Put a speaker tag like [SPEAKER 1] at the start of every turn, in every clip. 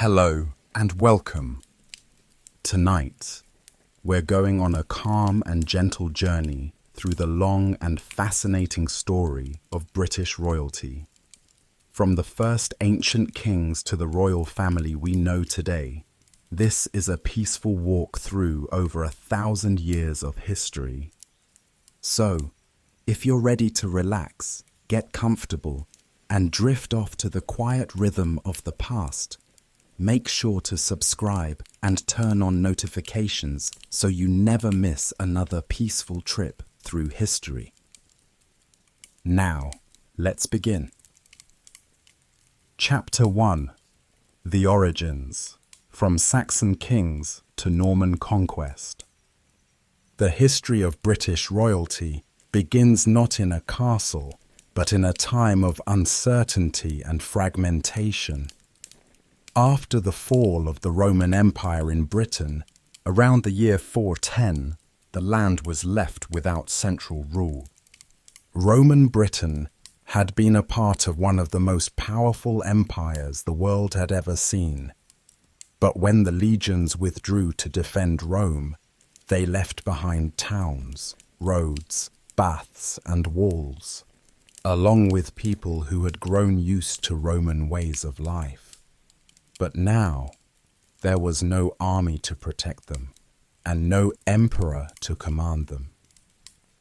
[SPEAKER 1] Hello and welcome. Tonight, we're going on a calm and gentle journey through the long and fascinating story of British royalty. From the first ancient kings to the royal family we know today, this is a peaceful walk through over 1,000 years of history. So, if you're ready to relax, get comfortable, and drift off to the quiet rhythm of the past, make sure to subscribe and turn on notifications so you never miss another peaceful trip through history. Now, let's begin. Chapter 1. The Origins, from Saxon Kings to Norman Conquest. The history of British royalty begins not in a castle, but in a time of uncertainty and fragmentation. After the fall of the Roman Empire in Britain, around the year 410, the land was left without central rule. Roman Britain had been a part of one of the most powerful empires the world had ever seen. But when the legions withdrew to defend Rome, they left behind towns, roads, baths, and walls, along with people who had grown used to Roman ways of life. But now, there was no army to protect them, and no emperor to command them.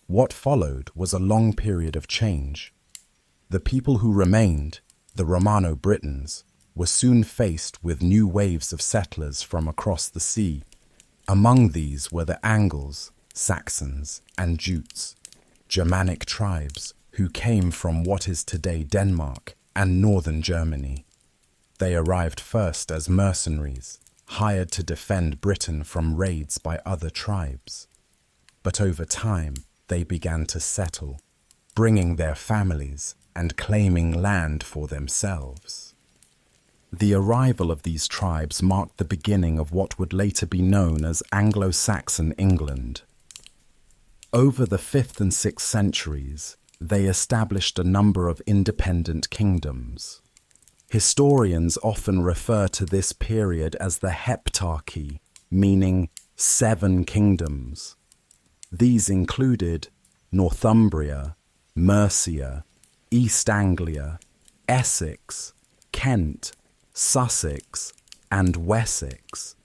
[SPEAKER 1] What followed was a long period of change. The people who remained, the Romano-Britons, were soon faced with new waves of settlers from across the sea. Among these were the Angles, Saxons, and Jutes, Germanic tribes who came from what is today Denmark and northern Germany. They arrived first as mercenaries, hired to defend Britain from raids by other tribes. But over time, they began to settle, bringing their families and claiming land for themselves. The arrival of these tribes marked the beginning of what would later be known as Anglo-Saxon England. Over the 5th and 6th centuries, they established a number of independent kingdoms. Historians often refer to this period as the Heptarchy, meaning 7 kingdoms. These included Northumbria, Mercia, East Anglia, Essex, Kent, Sussex, and Wessex.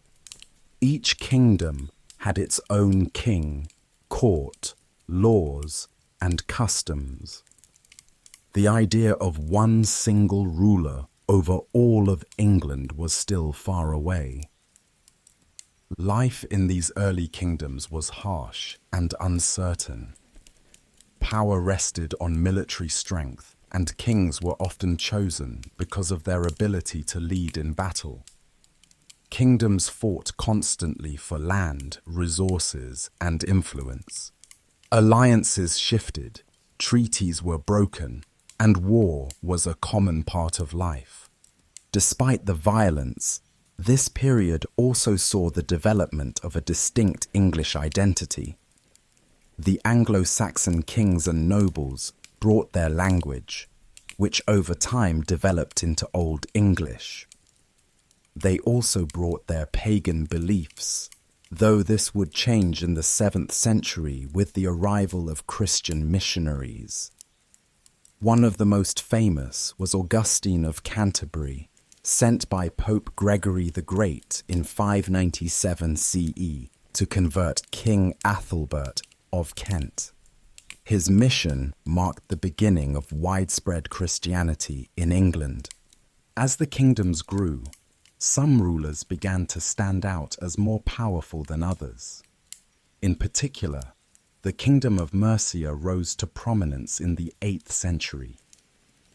[SPEAKER 1] Each kingdom had its own king, court, laws, and customs. The idea of one single ruler over all of England was still far away. Life in these early kingdoms was harsh and uncertain. Power rested on military strength, and kings were often chosen because of their ability to lead in battle. Kingdoms fought constantly for land, resources, and influence. Alliances shifted, treaties were broken, and war was a common part of life. Despite the violence, this period also saw the development of a distinct English identity. The Anglo-Saxon kings and nobles brought their language, which over time developed into Old English. They also brought their pagan beliefs, though this would change in the 7th century with the arrival of Christian missionaries. One of the most famous was Augustine of Canterbury, sent by Pope Gregory the Great in 597 CE to convert King Athelbert of Kent. His mission marked the beginning of widespread Christianity in England. As the kingdoms grew, some rulers began to stand out as more powerful than others. In particular, the Kingdom of Mercia rose to prominence in the 8th century.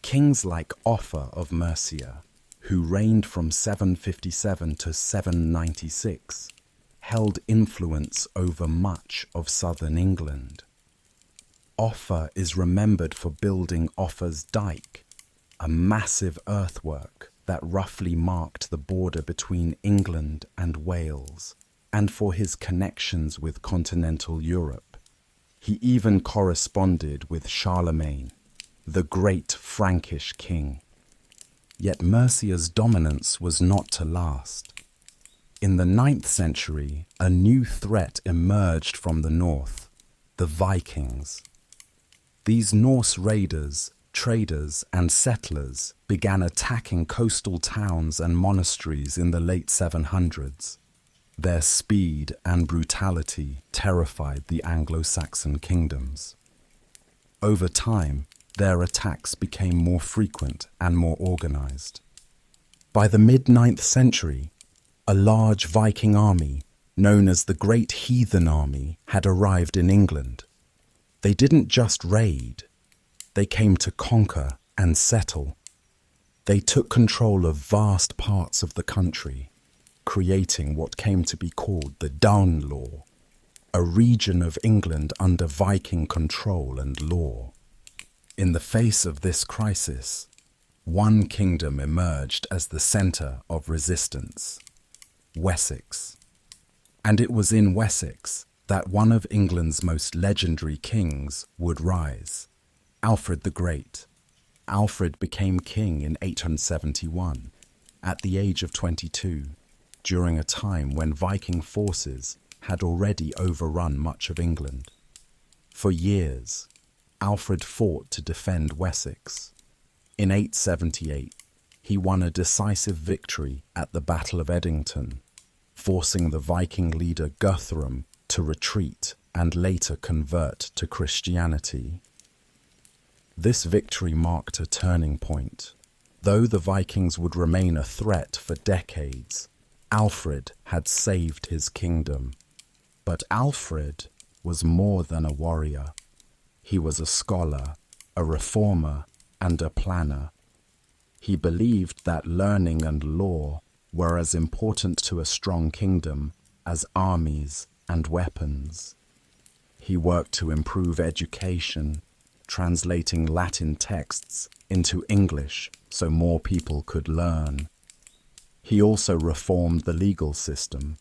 [SPEAKER 1] Kings like Offa of Mercia, who reigned from 757 to 796, held influence over much of southern England. Offa is remembered for building Offa's Dyke, a massive earthwork that roughly marked the border between England and Wales, and for his connections with continental Europe. He even corresponded with Charlemagne, the great Frankish king. Yet Mercia's dominance was not to last. In the 9th century, a new threat emerged from the north, the Vikings. These Norse raiders, traders, and settlers began attacking coastal towns and monasteries in the late 700s. Their speed and brutality terrified the Anglo-Saxon kingdoms. Over time, their attacks became more frequent and more organized. By the mid-9th century, a large Viking army, known as the Great Heathen Army, had arrived in England. They didn't just raid, they came to conquer and settle. They took control of vast parts of the country, creating what came to be called the Danelaw, a region of England under Viking control and law. In the face of this crisis, one kingdom emerged as the centre of resistance: Wessex. And it was in Wessex that one of England's most legendary kings would rise, Alfred the Great. Alfred became king in 871, at the age of 22, during a time when Viking forces had already overrun much of England. For years, Alfred fought to defend Wessex. In 878, he won a decisive victory at the Battle of Edington, forcing the Viking leader Guthrum to retreat and later convert to Christianity. This victory marked a turning point. Though the Vikings would remain a threat for decades, Alfred had saved his kingdom. But Alfred was more than a warrior. He was a scholar, a reformer, and a planner. He believed that learning and law were as important to a strong kingdom as armies and weapons. He worked to improve education, translating Latin texts into English so more people could learn. He also reformed the legal system,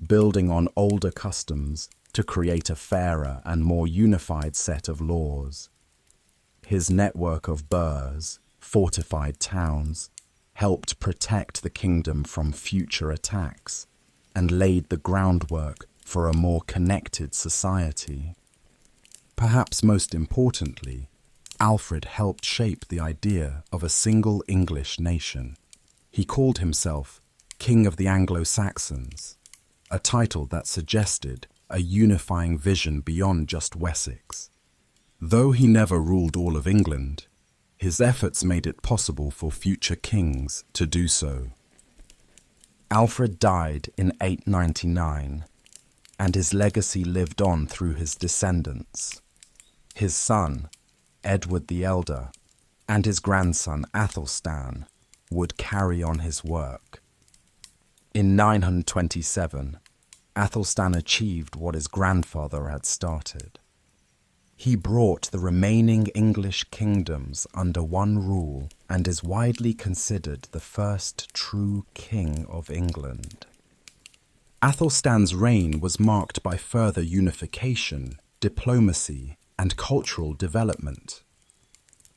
[SPEAKER 1] building on older customs to create a fairer and more unified set of laws. His network of burhs, fortified towns, helped protect the kingdom from future attacks and laid the groundwork for a more connected society. Perhaps most importantly, Alfred helped shape the idea of a single English nation. He called himself King of the Anglo-Saxons, a title that suggested a unifying vision beyond just Wessex. Though he never ruled all of England, his efforts made it possible for future kings to do so. Alfred died in 899, and his legacy lived on through his descendants. His son, Edward the Elder, and his grandson, Athelstan, would carry on his work. In 927, Athelstan achieved what his grandfather had started. He brought the remaining English kingdoms under one rule and is widely considered the first true king of England. Athelstan's reign was marked by further unification, diplomacy, and cultural development.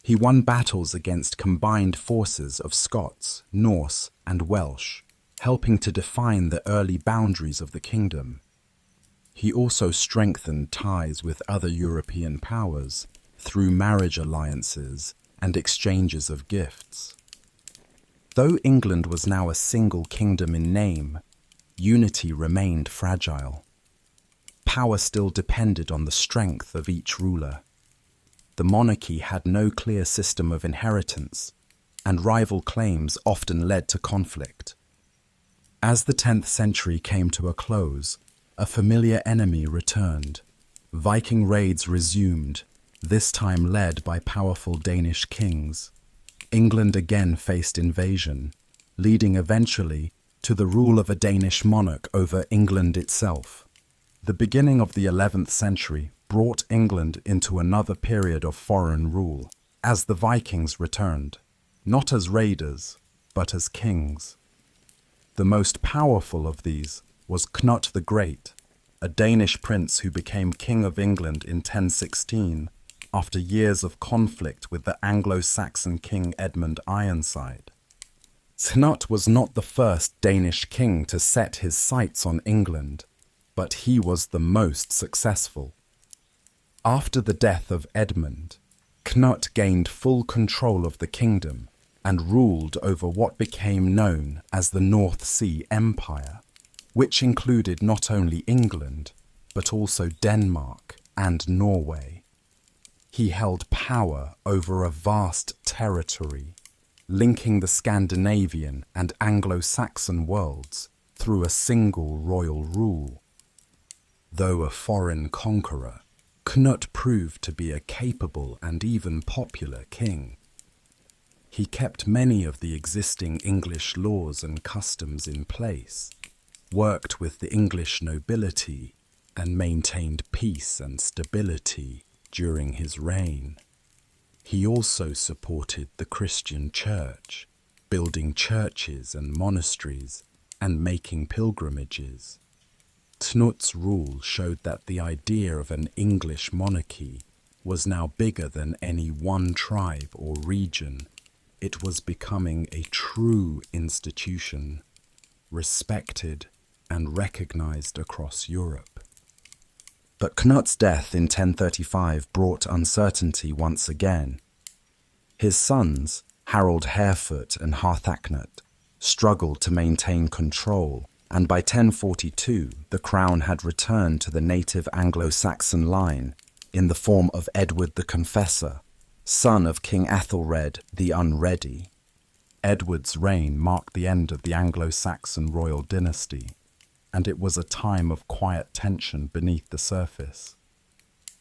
[SPEAKER 1] He won battles against combined forces of Scots, Norse, and Welsh, helping to define the early boundaries of the kingdom. He also strengthened ties with other European powers through marriage alliances and exchanges of gifts. Though England was now a single kingdom in name, unity remained fragile. Power still depended on the strength of each ruler. The monarchy had no clear system of inheritance, and rival claims often led to conflict. As the 10th century came to a close, a familiar enemy returned. Viking raids resumed, this time led by powerful Danish kings. England again faced invasion, leading eventually to the rule of a Danish monarch over England itself. The beginning of the 11th century brought England into another period of foreign rule, as the Vikings returned, not as raiders, but as kings. The most powerful of these was Knut the Great, a Danish prince who became King of England in 1016 after years of conflict with the Anglo-Saxon king Edmund Ironside. Cnut was not the first Danish king to set his sights on England, but he was the most successful. After the death of Edmund, Cnut gained full control of the kingdom and ruled over what became known as the North Sea Empire, which included not only England, but also Denmark and Norway. He held power over a vast territory, linking the Scandinavian and Anglo-Saxon worlds through a single royal rule. Though a foreign conqueror, Cnut proved to be a capable and even popular king. He kept many of the existing English laws and customs in place, worked with the English nobility, and maintained peace and stability during his reign. He also supported the Christian church, building churches and monasteries and making pilgrimages. Cnut's rule showed that the idea of an English monarchy was now bigger than any one tribe or region. It was becoming a true institution, respected and recognized across Europe. But Cnut's death in 1035 brought uncertainty once again. His sons, Harold Harefoot and Harthacnut, struggled to maintain control, and by 1042 the crown had returned to the native Anglo-Saxon line in the form of Edward the Confessor, son of King Ethelred the Unready. Edward's reign marked the end of the Anglo-Saxon royal dynasty, and it was a time of quiet tension beneath the surface.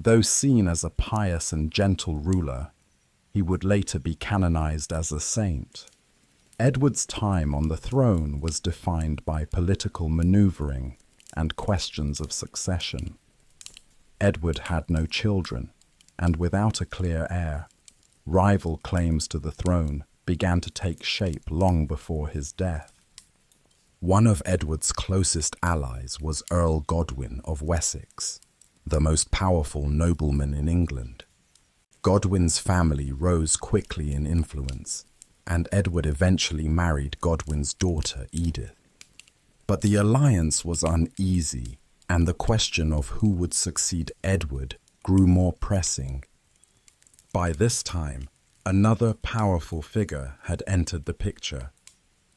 [SPEAKER 1] Though seen as a pious and gentle ruler, he would later be canonized as a saint. Edward's time on the throne was defined by political maneuvering and questions of succession. Edward had no children, and without a clear heir, rival claims to the throne began to take shape long before his death. One of Edward's closest allies was Earl Godwin of Wessex, the most powerful nobleman in England. Godwin's family rose quickly in influence, and Edward eventually married Godwin's daughter Edith. But the alliance was uneasy, and the question of who would succeed Edward grew more pressing. By this time, another powerful figure had entered the picture: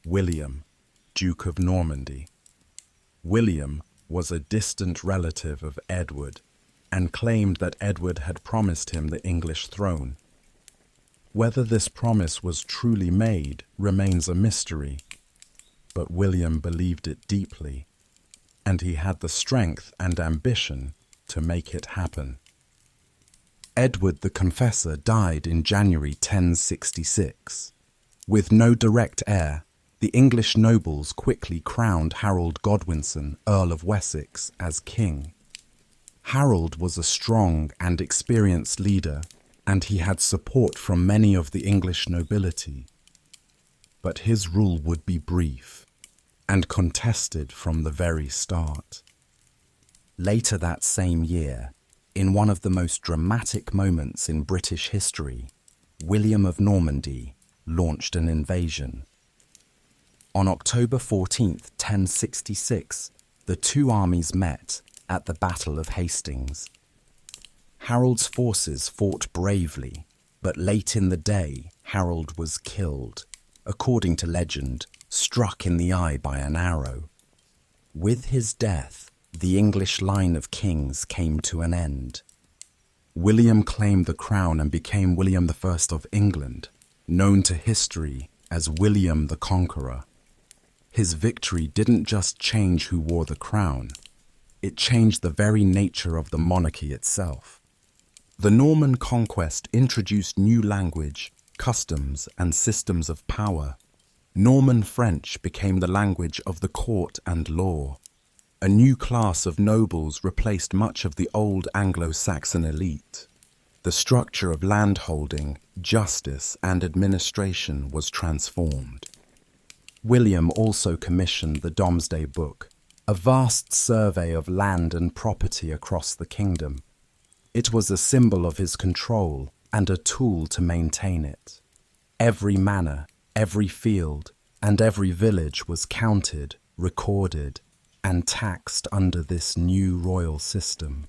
[SPEAKER 1] William, Duke of Normandy. William was a distant relative of Edward and claimed that Edward had promised him the English throne. Whether this promise was truly made remains a mystery, but William believed it deeply, and he had the strength and ambition to make it happen. Edward the Confessor died in January 1066. With no direct heir, the English nobles quickly crowned Harold Godwinson, Earl of Wessex, as king. Harold was a strong and experienced leader, and he had support from many of the English nobility. But his rule would be brief and contested from the very start. Later that same year, in one of the most dramatic moments in British history, William of Normandy launched an invasion. On October 14th, 1066, the two armies met at the Battle of Hastings. Harold's forces fought bravely, but late in the day, Harold was killed, according to legend, struck in the eye by an arrow. With his death, the English line of kings came to an end. William claimed the crown and became William I of England, known to history as William the Conqueror. His victory didn't just change who wore the crown, it changed the very nature of the monarchy itself. The Norman Conquest introduced new language, customs, and systems of power. Norman French became the language of the court and law. A new class of nobles replaced much of the old Anglo-Saxon elite. The structure of landholding, justice, and administration was transformed. William also commissioned the Domesday Book, a vast survey of land and property across the kingdom. It was a symbol of his control and a tool to maintain it. Every manor, every field, and every village was counted, recorded, and taxed under this new royal system.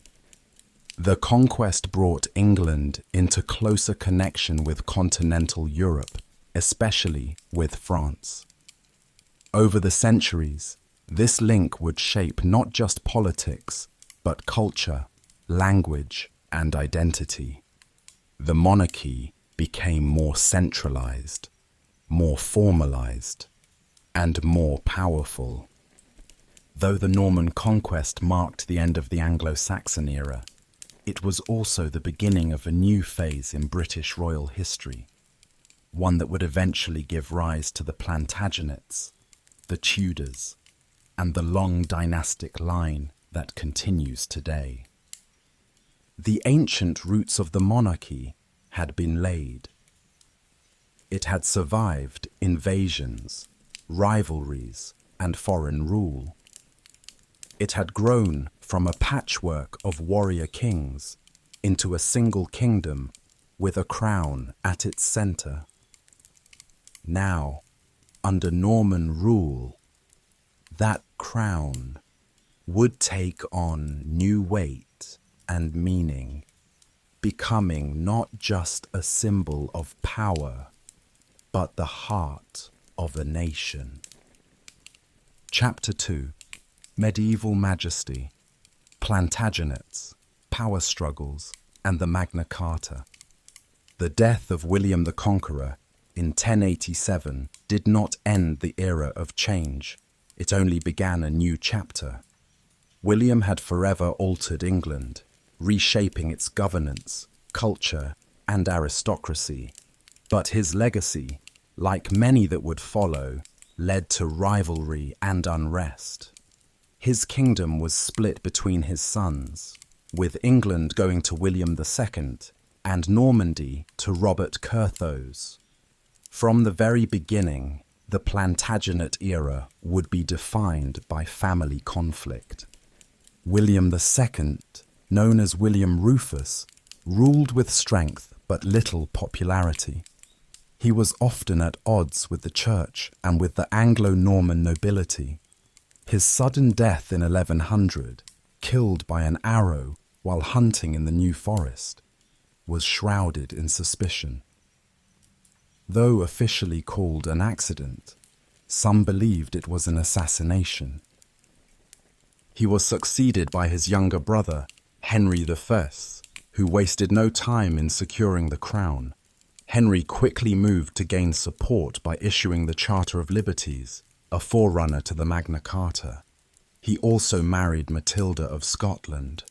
[SPEAKER 1] The conquest brought England into closer connection with continental Europe, especially with France. Over the centuries, this link would shape not just politics, but culture, language, and identity. The monarchy became more centralized, more formalized, and more powerful. Though the Norman Conquest marked the end of the Anglo-Saxon era, it was also the beginning of a new phase in British royal history, one that would eventually give rise to the Plantagenets, the Tudors, and the long dynastic line that continues today. The ancient roots of the monarchy had been laid. It had survived invasions, rivalries, and foreign rule. It had grown from a patchwork of warrior kings into a single kingdom with a crown at its center. Now, under Norman rule, that crown would take on new weight and meaning, becoming not just a symbol of power, but the heart of a nation. Chapter 2: Medieval Majesty, Plantagenets, Power Struggles, and the Magna Carta. The death of William the Conqueror in 1087 did not end the era of change. It only began a new chapter. William had forever altered England, reshaping its governance, culture, and aristocracy. But his legacy, like many that would follow, led to rivalry and unrest. His kingdom was split between his sons, with England going to William II and Normandy to Robert Curthose. From the very beginning, the Plantagenet era would be defined by family conflict. William II, known as William Rufus, ruled with strength but little popularity. He was often at odds with the church and with the Anglo-Norman nobility. His sudden death in 1100, killed by an arrow while hunting in the New Forest, was shrouded in suspicion. Though officially called an accident, some believed it was an assassination. He was succeeded by his younger brother, Henry I, who wasted no time in securing the crown. Henry quickly moved to gain support by issuing the Charter of Liberties, a forerunner to the Magna Carta. He also married Matilda of Scotland,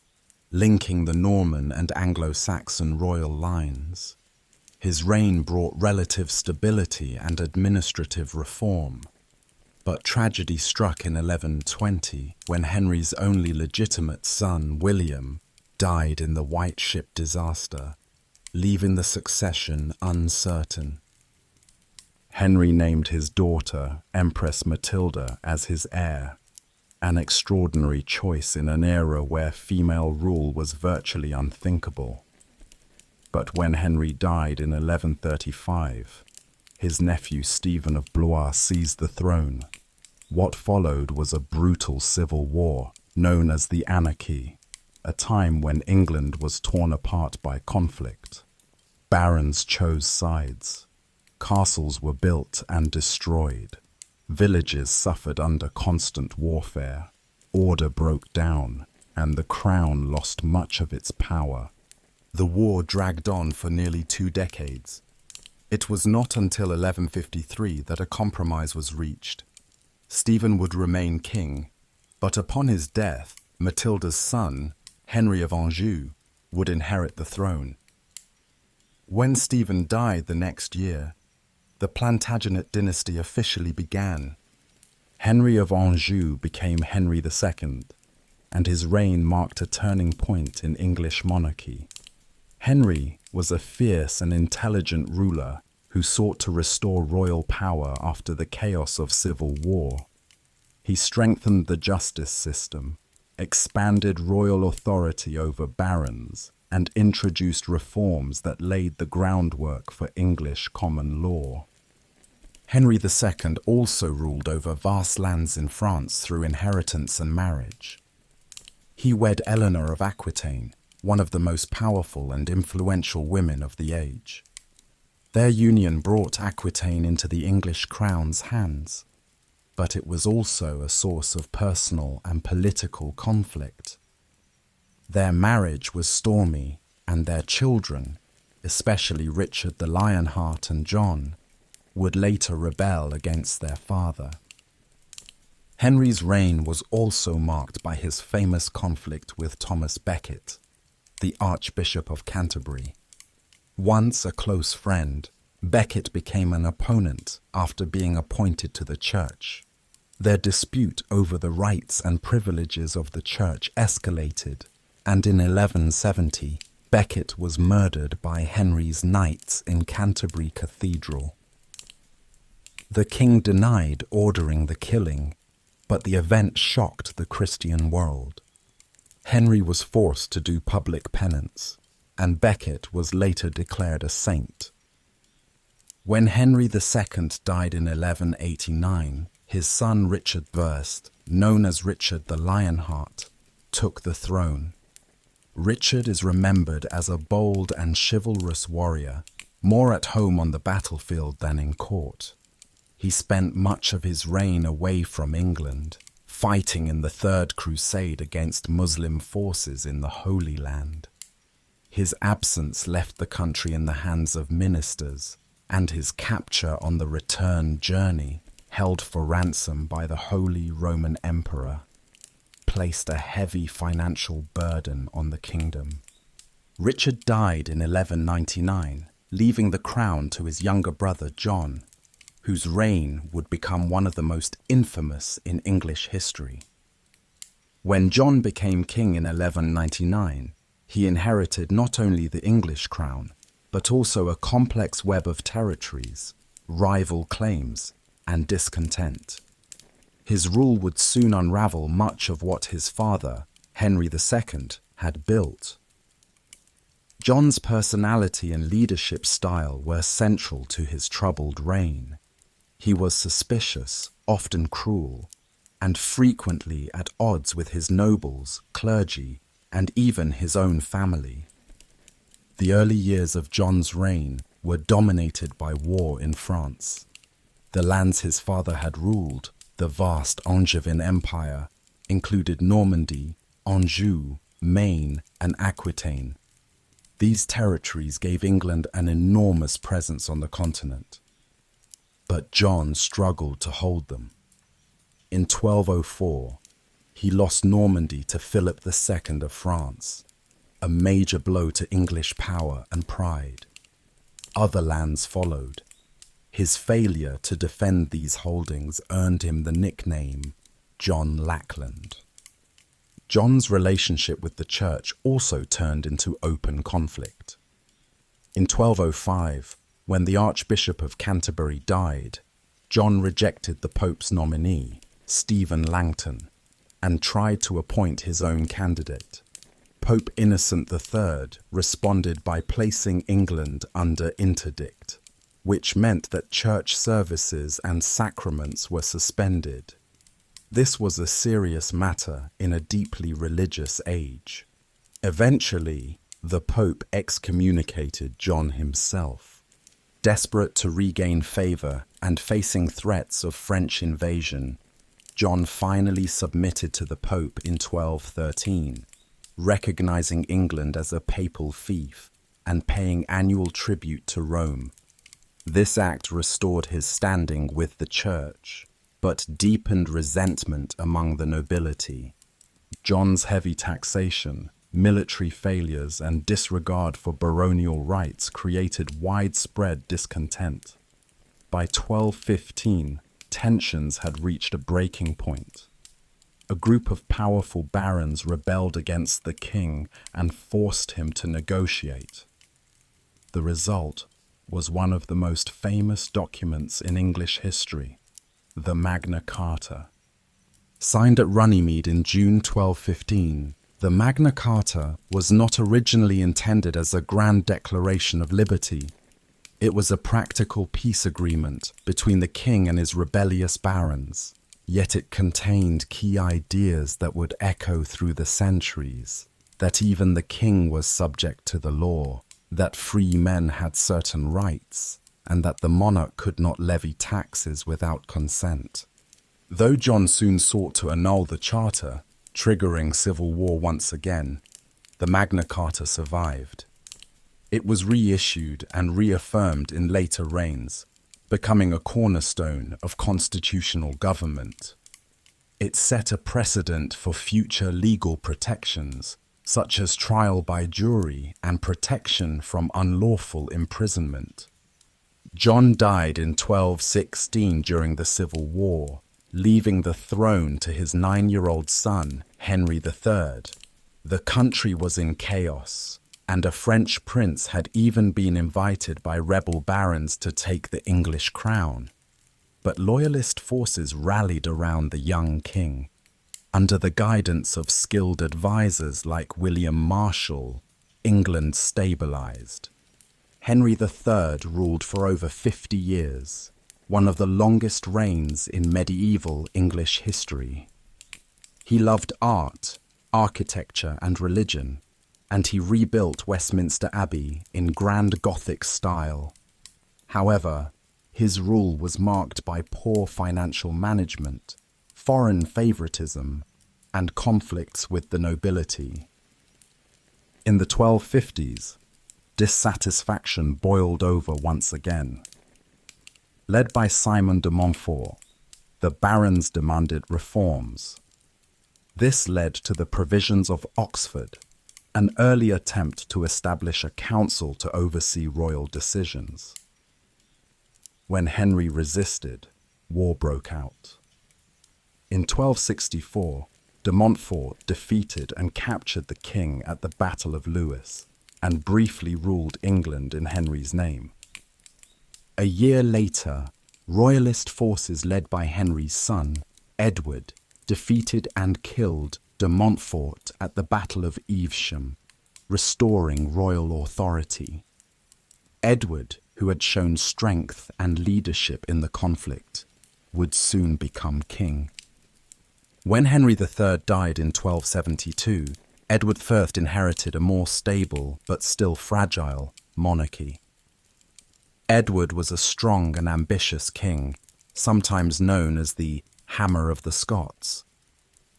[SPEAKER 1] linking the Norman and Anglo-Saxon royal lines. His reign brought relative stability and administrative reform. But tragedy struck in 1120 when Henry's only legitimate son, William, died in the White Ship disaster, leaving the succession uncertain. Henry named his daughter, Empress Matilda, as his heir, an extraordinary choice in an era where female rule was virtually unthinkable. But when Henry died in 1135, his nephew Stephen of Blois seized the throne. What followed was a brutal civil war known as the Anarchy, a time when England was torn apart by conflict. Barons chose sides. Castles were built and destroyed. Villages suffered under constant warfare. Order broke down, and the crown lost much of its power. The war dragged on for nearly 2 decades. It was not until 1153 that a compromise was reached. Stephen would remain king, but upon his death, Matilda's son, Henry of Anjou, would inherit the throne. When Stephen died the next year, the Plantagenet dynasty officially began. Henry of Anjou became Henry II, and his reign marked a turning point in English monarchy. Henry was a fierce and intelligent ruler who sought to restore royal power after the chaos of civil war. He strengthened the justice system, expanded royal authority over barons, and introduced reforms that laid the groundwork for English common law. Henry II also ruled over vast lands in France through inheritance and marriage. He wed Eleanor of Aquitaine, one of the most powerful and influential women of the age. Their union brought Aquitaine into the English crown's hands, but it was also a source of personal and political conflict. Their marriage was stormy, and their children, especially Richard the Lionheart and John, would later rebel against their father. Henry's reign was also marked by his famous conflict with Thomas Becket, the Archbishop of Canterbury. Once a close friend, Becket became an opponent after being appointed to the church. Their dispute over the rights and privileges of the church escalated, and in 1170, Becket was murdered by Henry's knights in Canterbury Cathedral. The king denied ordering the killing, but the event shocked the Christian world. Henry was forced to do public penance, and Becket was later declared a saint. When Henry II died in 1189, his son Richard I, known as Richard the Lionheart, took the throne. Richard is remembered as a bold and chivalrous warrior, more at home on the battlefield than in court. He spent much of his reign away from England, fighting in the Third Crusade against Muslim forces in the Holy Land. His absence left the country in the hands of ministers, and his capture on the return journey, held for ransom by the Holy Roman Emperor, placed a heavy financial burden on the kingdom. Richard died in 1199, leaving the crown to his younger brother John, whose reign would become one of the most infamous in English history. When John became king in 1199, he inherited not only the English crown, but also a complex web of territories, rival claims, and discontent. His rule would soon unravel much of what his father, Henry II, had built. John's personality and leadership style were central to his troubled reign. He was suspicious, often cruel, and frequently at odds with his nobles, clergy, and even his own family. The early years of John's reign were dominated by war in France. The lands his father had ruled, the vast Angevin Empire, included Normandy, Anjou, Maine, and Aquitaine. These territories gave England an enormous presence on the continent. But John struggled to hold them. In 1204, he lost Normandy to Philip II of France, a major blow to English power and pride. Other lands followed. His failure to defend these holdings earned him the nickname John Lackland. John's relationship with the church also turned into open conflict. In 1205, when the Archbishop of Canterbury died, John rejected the Pope's nominee, Stephen Langton, and tried to appoint his own candidate. Pope Innocent III responded by placing England under interdict, which meant that church services and sacraments were suspended. This was a serious matter in a deeply religious age. Eventually, the Pope excommunicated John himself. Desperate to regain favor and facing threats of French invasion, John finally submitted to the Pope in 1213, recognizing England as a papal fief and paying annual tribute to Rome. This act restored his standing with the church, but deepened resentment among the nobility. John's heavy taxation, military failures, and disregard for baronial rights created widespread discontent. By 1215, tensions had reached a breaking point. A group of powerful barons rebelled against the king and forced him to negotiate. The result was one of the most famous documents in English history, the Magna Carta. Signed at Runnymede in June 1215, the Magna Carta was not originally intended as a grand declaration of liberty. It was a practical peace agreement between the king and his rebellious barons, yet it contained key ideas that would echo through the centuries, that even the king was subject to the law, that free men had certain rights, and that the monarch could not levy taxes without consent. Though John soon sought to annul the charter, triggering civil war once again, the Magna Carta survived. It was reissued and reaffirmed in later reigns, becoming a cornerstone of constitutional government. It set a precedent for future legal protections, such as trial by jury and protection from unlawful imprisonment. John died in 1216 during the Civil War, leaving the throne to his 9-year-old son, Henry III. The country was in chaos, and a French prince had even been invited by rebel barons to take the English crown. But loyalist forces rallied around the young king. Under the guidance of skilled advisors like William Marshall, England stabilized. Henry III ruled for over 50 years, one of the longest reigns in medieval English history. He loved art, architecture, and religion, and he rebuilt Westminster Abbey in grand Gothic style. However, his rule was marked by poor financial management, foreign favoritism, and conflicts with the nobility. In the 1250s, dissatisfaction boiled over once again. Led by Simon de Montfort, the barons demanded reforms. This led to the provisions of Oxford, an early attempt to establish a council to oversee royal decisions. When Henry resisted, war broke out. In 1264, de Montfort defeated and captured the king at the Battle of Lewes and briefly ruled England in Henry's name. A year later, royalist forces led by Henry's son, Edward, defeated and killed de Montfort at the Battle of Evesham, restoring royal authority. Edward, who had shown strength and leadership in the conflict, would soon become king. When Henry III died in 1272, Edward I inherited a more stable but still fragile monarchy. Edward was a strong and ambitious king, sometimes known as the Hammer of the Scots.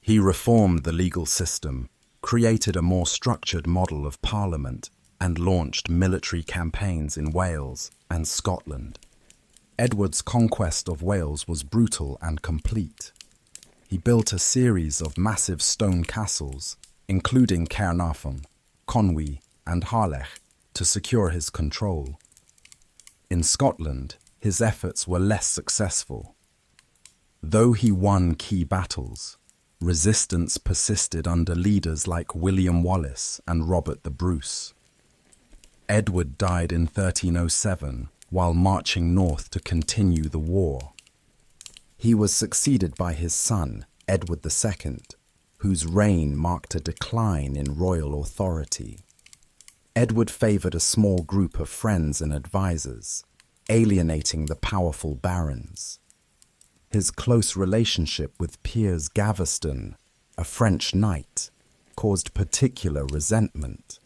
[SPEAKER 1] He reformed the legal system, created a more structured model of parliament, and launched military campaigns in Wales and Scotland. Edward's conquest of Wales was brutal and complete. He built a series of massive stone castles, including Caernarfon, Conwy, and Harlech, to secure his control. In Scotland, his efforts were less successful. Though he won key battles, resistance persisted under leaders like William Wallace and Robert the Bruce. Edward died in 1307 while marching north to continue the war. He was succeeded by his son, Edward II, whose reign marked a decline in royal authority. Edward favored a small group of friends and advisors, alienating the powerful barons. His close relationship with Piers Gaveston, a French knight, caused particular resentment.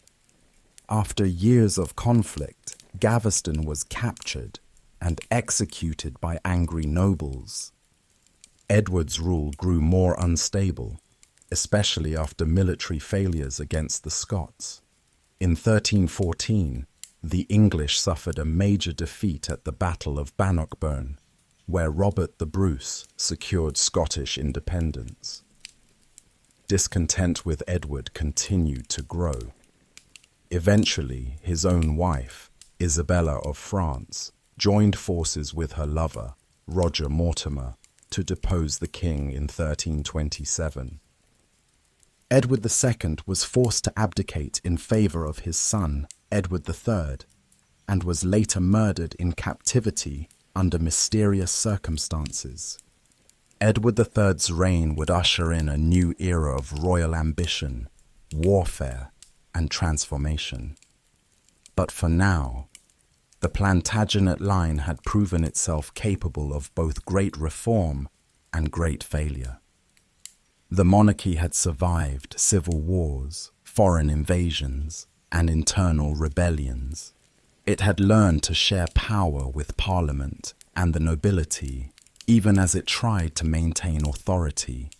[SPEAKER 1] After years of conflict, Gaveston was captured and executed by angry nobles. Edward's rule grew more unstable, especially after military failures against the Scots. In 1314, the English suffered a major defeat at the Battle of Bannockburn, where Robert the Bruce secured Scottish independence. Discontent with Edward continued to grow. Eventually, his own wife, Isabella of France, joined forces with her lover, Roger Mortimer, to depose the king in 1327. Edward II was forced to abdicate in favor of his son, Edward III, and was later murdered in captivity under mysterious circumstances. Edward III's reign would usher in a new era of royal ambition, warfare, and transformation. But for now, The Plantagenet line had proven itself capable of both great reform and great failure. The monarchy had survived civil wars, foreign invasions, and internal rebellions. It had learned to share power with Parliament and the nobility, even as it tried to maintain authority.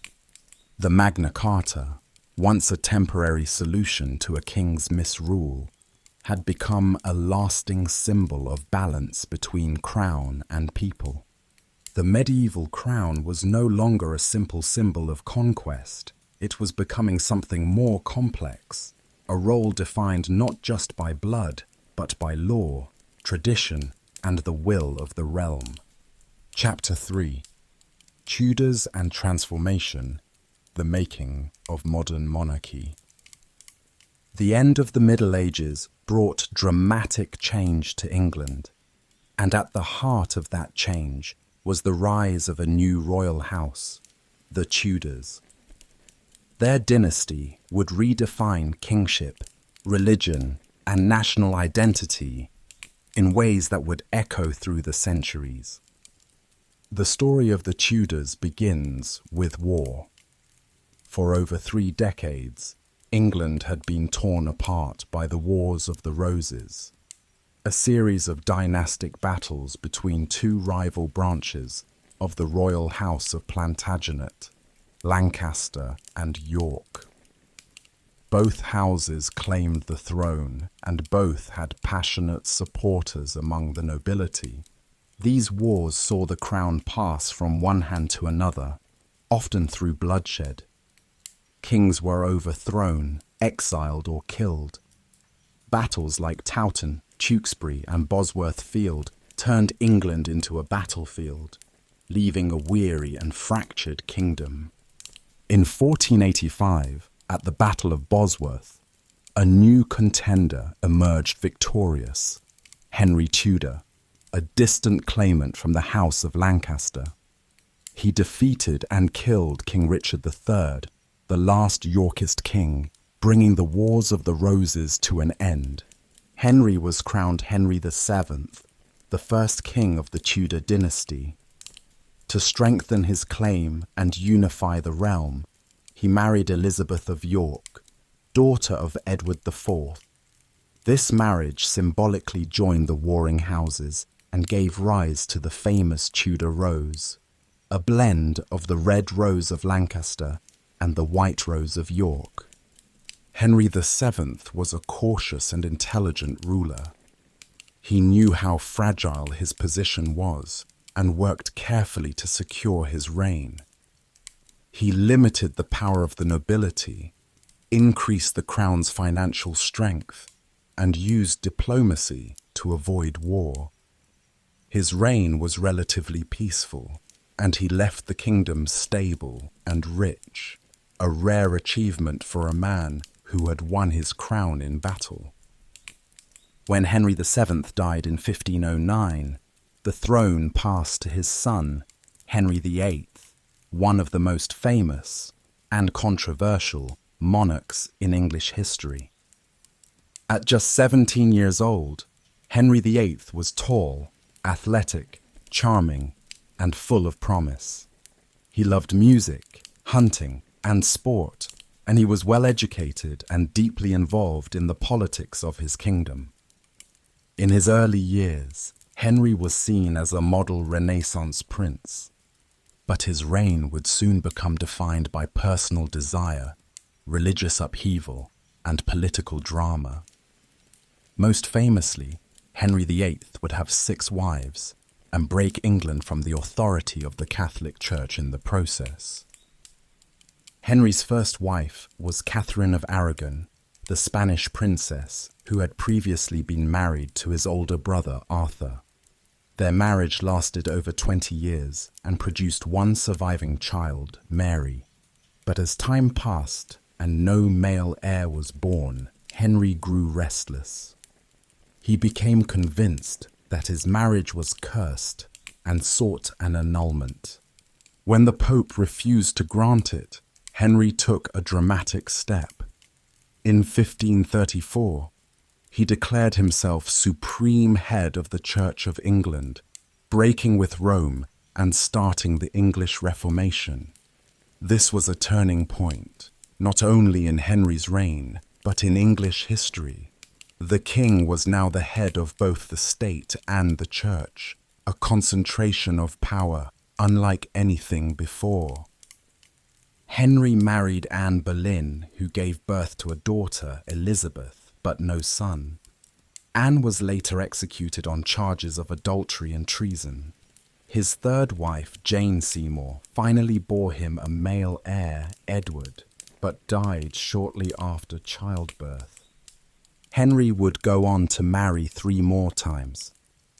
[SPEAKER 1] The Magna Carta, once a temporary solution to a king's misrule, had become a lasting symbol of balance between crown and people. The medieval crown was no longer a simple symbol of conquest. It was becoming something more complex, a role defined not just by blood, but by law, tradition, and the will of the realm. Chapter 3: Tudors and Transformation, the Making of Modern Monarchy. The end of the Middle Ages brought dramatic change to England, and at the heart of that change was the rise of a new royal house, the Tudors. Their dynasty would redefine kingship, religion, and national identity in ways that would echo through the centuries. The story of the Tudors begins with war. For over 3 decades, England had been torn apart by the Wars of the Roses, a series of dynastic battles between 2 rival branches of the royal house of Plantagenet, Lancaster and York. Both houses claimed the throne, and both had passionate supporters among the nobility. These wars saw the crown pass from one hand to another, often through bloodshed. Kings were overthrown, exiled, or killed. Battles like Towton, Tewkesbury, and Bosworth Field turned England into a battlefield, leaving a weary and fractured kingdom. In 1485, at the Battle of Bosworth, a new contender emerged victorious: Henry Tudor, a distant claimant from the House of Lancaster. He defeated and killed King Richard III, the last Yorkist king, bringing the Wars of the Roses to an end. Henry was crowned Henry VII, the first king of the Tudor dynasty. To strengthen his claim and unify the realm, he married Elizabeth of York, daughter of Edward IV. This marriage symbolically joined the warring houses and gave rise to the famous Tudor rose, a blend of the red rose of Lancaster and the white rose of York. Henry VII was a cautious and intelligent ruler. He knew how fragile his position was and worked carefully to secure his reign. He limited the power of the nobility, increased the crown's financial strength, and used diplomacy to avoid war. His reign was relatively peaceful, and he left the kingdom stable and rich, a rare achievement for a man who had won his crown in battle. When Henry VII died in 1509, the throne passed to his son, Henry VIII, one of the most famous and controversial monarchs in English history. At just 17 years old, Henry VIII was tall, athletic, charming, and full of promise. He loved music, hunting, and sport, and he was well educated and deeply involved in the politics of his kingdom. In his early years, Henry was seen as a model Renaissance prince, but his reign would soon become defined by personal desire, religious upheaval, and political drama. Most famously, Henry VIII would have 6 wives and break England from the authority of the Catholic Church in the process. Henry's first wife was Catherine of Aragon, the Spanish princess who had previously been married to his older brother Arthur. Their marriage lasted over 20 years and produced one surviving child, Mary. But as time passed and no male heir was born, Henry grew restless. He became convinced that his marriage was cursed and sought an annulment. When the Pope refused to grant it, Henry took a dramatic step. In 1534, He declared himself supreme head of the Church of England, breaking with Rome and starting the English Reformation. This was a turning point, not only in Henry's reign, but in English history. The king was now the head of both the state and the church, a concentration of power unlike anything before. Henry married Anne Boleyn, who gave birth to a daughter, Elizabeth, but no son. Anne was later executed on charges of adultery and treason. His third wife, Jane Seymour, finally bore him a male heir, Edward, but died shortly after childbirth. Henry would go on to marry 3 more times: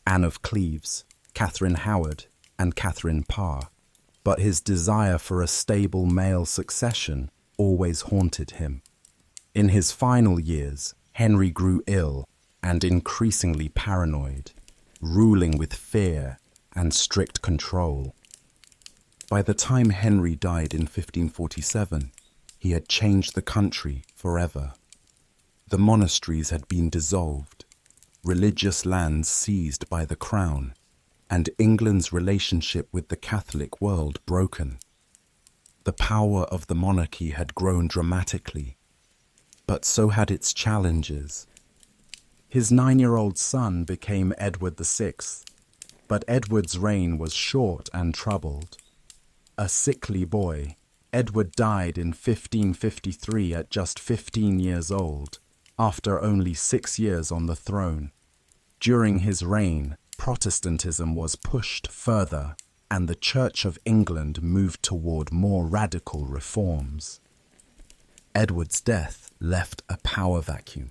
[SPEAKER 1] Anne of Cleves, Catherine Howard, and Catherine Parr, but his desire for a stable male succession always haunted him. In his final years, Henry grew ill and increasingly paranoid, ruling with fear and strict control. By the time Henry died in 1547, he had changed the country forever. The monasteries had been dissolved, religious lands seized by the crown, and England's relationship with the Catholic world broken. The power of the monarchy had grown dramatically, but so had its challenges. His 9-year-old son became Edward VI, but Edward's reign was short and troubled. A sickly boy, Edward died in 1553 at just 15 years old, after only 6 years on the throne. During his reign, Protestantism was pushed further, and the Church of England moved toward more radical reforms. Edward's death left a power vacuum.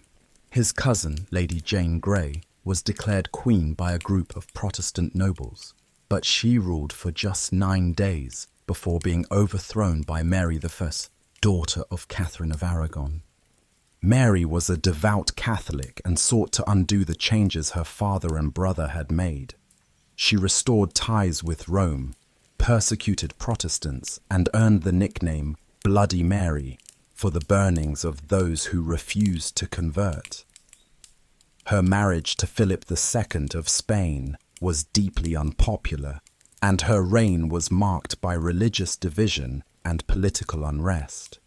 [SPEAKER 1] His cousin, Lady Jane Grey, was declared queen by a group of Protestant nobles, but she ruled for just 9 days before being overthrown by Mary I, daughter of Catherine of Aragon. Mary was a devout Catholic and sought to undo the changes her father and brother had made. She restored ties with Rome, persecuted Protestants, and earned the nickname Bloody Mary for the burnings of those who refused to convert. Her marriage to Philip II of Spain was deeply unpopular, and her reign was marked by religious division and political unrest.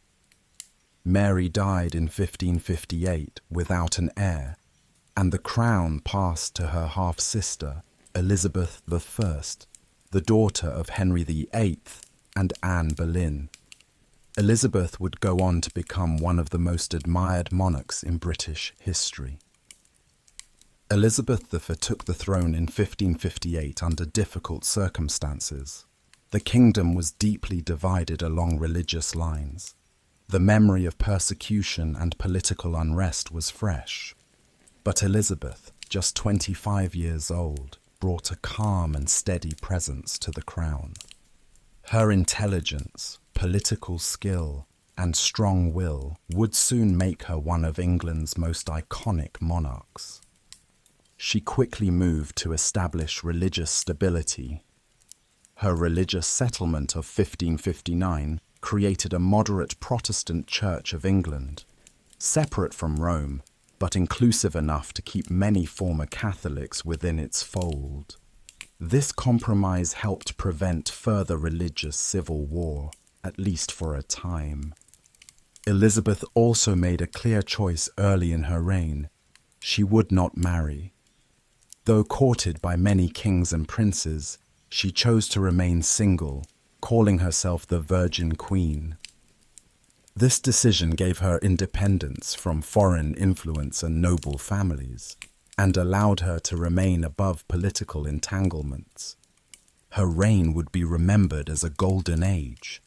[SPEAKER 1] Mary died in 1558 without an heir, and the crown passed to her half-sister, Elizabeth I, the daughter of Henry VIII and Anne Boleyn. Elizabeth would go on to become one of the most admired monarchs in British history. Elizabeth I took the throne in 1558 under difficult circumstances. The kingdom was deeply divided along religious lines. The memory of persecution and political unrest was fresh. But Elizabeth, just 25 years old, brought a calm and steady presence to the crown. Her intelligence, political skill, and strong will would soon make her one of England's most iconic monarchs. She quickly moved to establish religious stability. Her religious settlement of 1559 created a moderate Protestant Church of England, separate from Rome, but inclusive enough to keep many former Catholics within its fold. This compromise helped prevent further religious civil war, at least for a time. Elizabeth also made a clear choice early in her reign. She would not marry. Though courted by many kings and princes, she chose to remain single, calling herself the Virgin Queen. This decision gave her independence from foreign influence and noble families, and allowed her to remain above political entanglements. Her reign would be remembered as a golden age.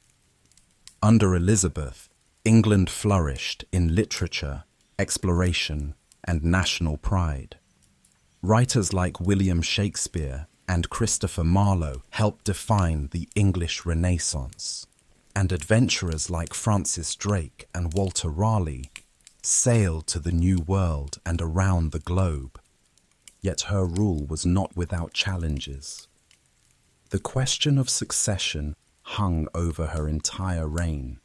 [SPEAKER 1] Under Elizabeth, England flourished in literature, exploration, and national pride. Writers like William Shakespeare and Christopher Marlowe helped define the English Renaissance, and adventurers like Francis Drake and Walter Raleigh sailed to the New World and around the globe. Yet her rule was not without challenges. The question of succession hung over her entire reign.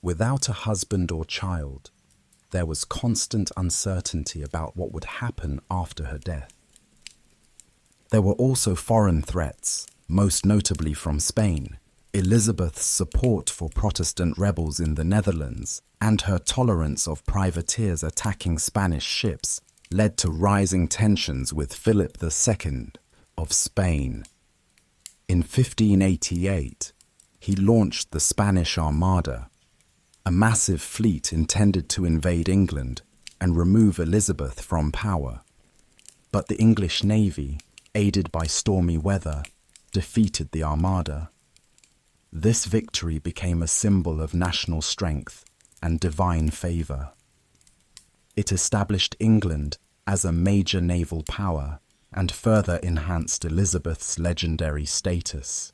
[SPEAKER 1] Without a husband or child, there was constant uncertainty about what would happen after her death. There were also foreign threats, most notably from Spain. Elizabeth's support for Protestant rebels in the Netherlands and her tolerance of privateers attacking Spanish ships led to rising tensions with Philip II of Spain. In 1588, he launched the Spanish Armada, a massive fleet intended to invade England and remove Elizabeth from power. But the English navy, aided by stormy weather, defeated the Armada. This victory became a symbol of national strength and divine favour. It established England as a major naval power and further enhanced Elizabeth's legendary status.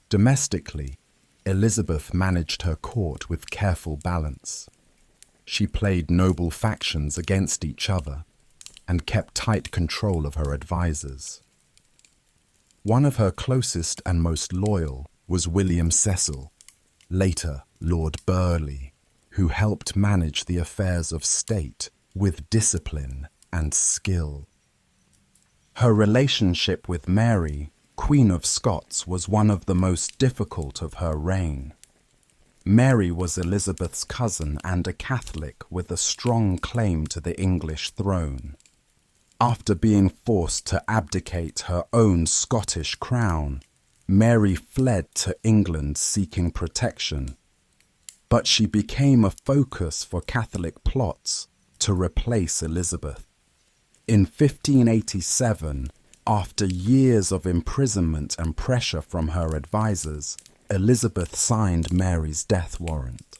[SPEAKER 1] Domestically, Elizabeth managed her court with careful balance. She played noble factions against each other and kept tight control of her advisors. One of her closest and most loyal was William Cecil, later Lord Burleigh, who helped manage the affairs of state with discipline and skill. Her relationship with Mary, Queen of Scots, was one of the most difficult of her reign. Mary was Elizabeth's cousin and a Catholic with a strong claim to the English throne. After being forced to abdicate her own Scottish crown, Mary fled to England seeking protection, but she became a focus for Catholic plots to replace Elizabeth. In 1587, after years of imprisonment and pressure from her advisors, Elizabeth signed Mary's death warrant.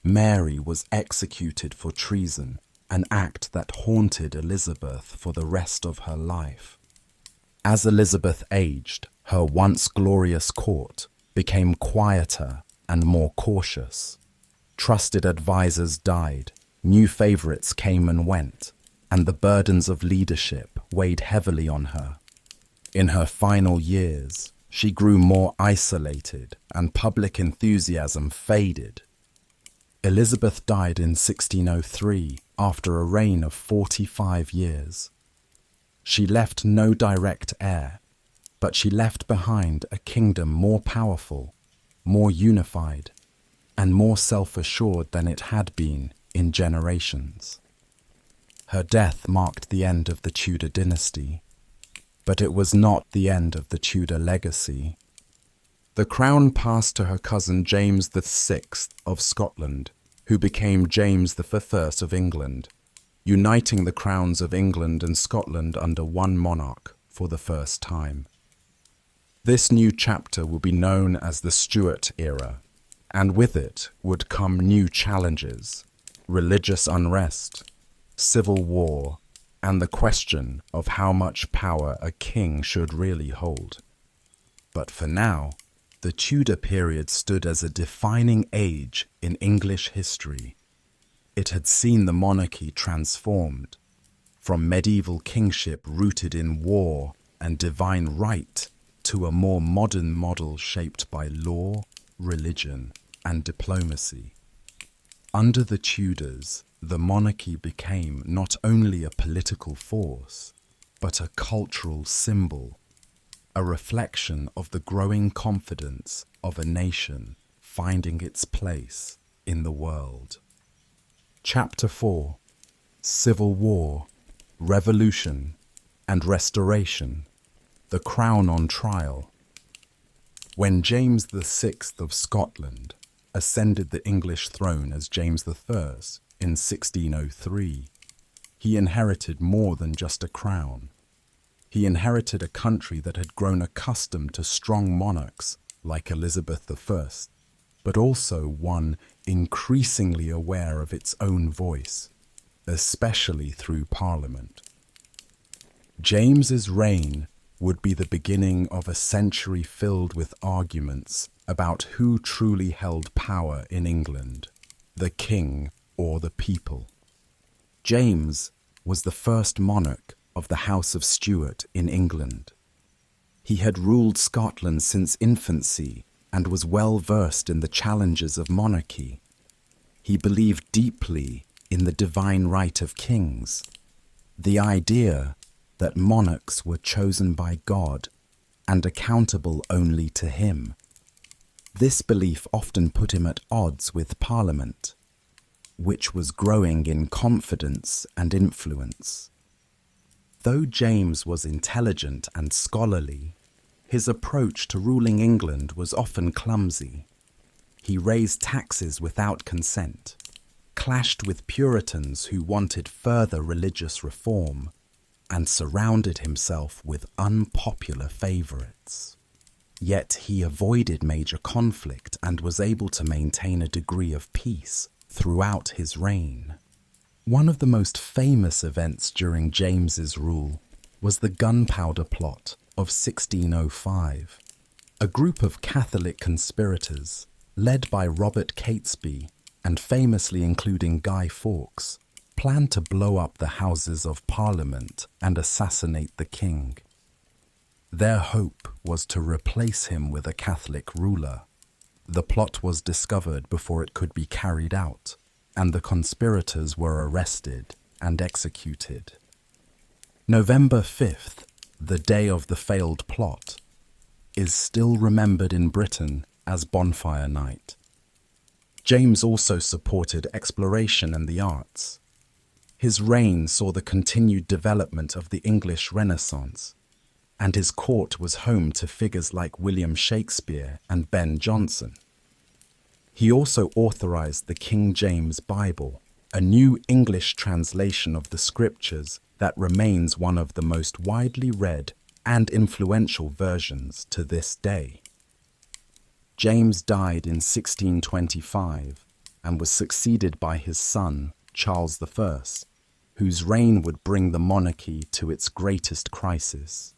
[SPEAKER 1] Mary was executed for treason, an act that haunted Elizabeth for the rest of her life. As Elizabeth aged, her once glorious court became quieter and more cautious. Trusted advisors died, new favorites came and went, and the burdens of leadership weighed heavily on her. In her final years, she grew more isolated and public enthusiasm faded. Elizabeth died in 1603 after a reign of 45 years. She left no direct heir, but she left behind a kingdom more powerful, more unified, and more self-assured than it had been in generations. Her death marked the end of the Tudor dynasty, but it was not the end of the Tudor legacy. The crown passed to her cousin James VI of Scotland, who became James I of England, uniting the crowns of England and Scotland under one monarch for the first time. This new chapter will be known as the Stuart era, and with it would come new challenges, religious unrest, civil war, and the question of how much power a king should really hold. But for now, the Tudor period stood as a defining age in English history. It had seen the monarchy transformed, from medieval kingship rooted in war and divine right to a more modern model shaped by law, religion, and diplomacy. Under the Tudors, the monarchy became not only a political force, but a cultural symbol, a reflection of the growing confidence of a nation finding its place in the world. Chapter 4: Civil War, Revolution, and Restoration. The Crown on Trial. When James VI of Scotland ascended the English throne as James III in 1603, he inherited more than just a crown. He inherited a country that had grown accustomed to strong monarchs like Elizabeth I, but also one increasingly aware of its own voice, especially through Parliament. James's reign would be the beginning of a century filled with arguments about who truly held power in England, the king or the people. James was the first monarch of the House of Stuart in England. He had ruled Scotland since infancy and was well versed in the challenges of monarchy. He believed deeply in the divine right of kings, the idea that monarchs were chosen by God and accountable only to him. This belief often put him at odds with Parliament, which was growing in confidence and influence. Though James was intelligent and scholarly, his approach to ruling England was often clumsy. He raised taxes without consent, clashed with Puritans who wanted further religious reform, and surrounded himself with unpopular favourites. Yet he avoided major conflict and was able to maintain a degree of peace throughout his reign. One of the most famous events during James's rule was the Gunpowder Plot of 1605. A group of Catholic conspirators, led by Robert Catesby and famously including Guy Fawkes, planned to blow up the Houses of Parliament and assassinate the king. Their hope was to replace him with a Catholic ruler. The plot was discovered before it could be carried out, and the conspirators were arrested and executed. November 5th, the day of the failed plot, is still remembered in Britain as Bonfire Night. James also supported exploration and the arts. His reign saw the continued development of the English Renaissance, and his court was home to figures like William Shakespeare and Ben Jonson. He also authorized the King James Bible, a new English translation of the scriptures that remains one of the most widely read and influential versions to this day. James died in 1625 and was succeeded by his son, Charles I, whose reign would bring the monarchy to its greatest crisis.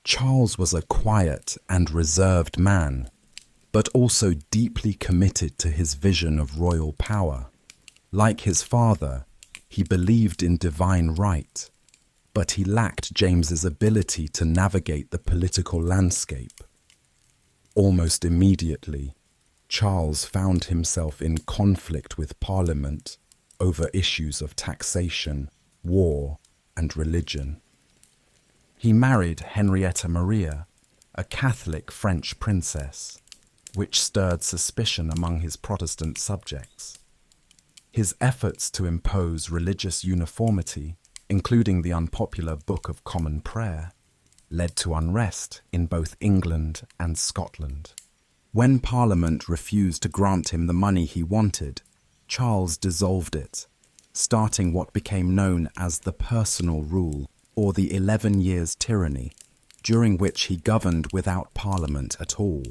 [SPEAKER 1] Charles was a quiet and reserved man, but also deeply committed to his vision of royal power. Like his father, he believed in divine right, but he lacked James's ability to navigate the political landscape. Almost immediately, Charles found himself in conflict with Parliament over issues of taxation, war, and religion. He married Henrietta Maria, a Catholic French princess, which stirred suspicion among his Protestant subjects. His efforts to impose religious uniformity, including the unpopular Book of Common Prayer, led to unrest in both England and Scotland. When Parliament refused to grant him the money he wanted, Charles dissolved it, starting what became known as the Personal Rule, or the 11 Years' Tyranny, during which he governed without Parliament at all.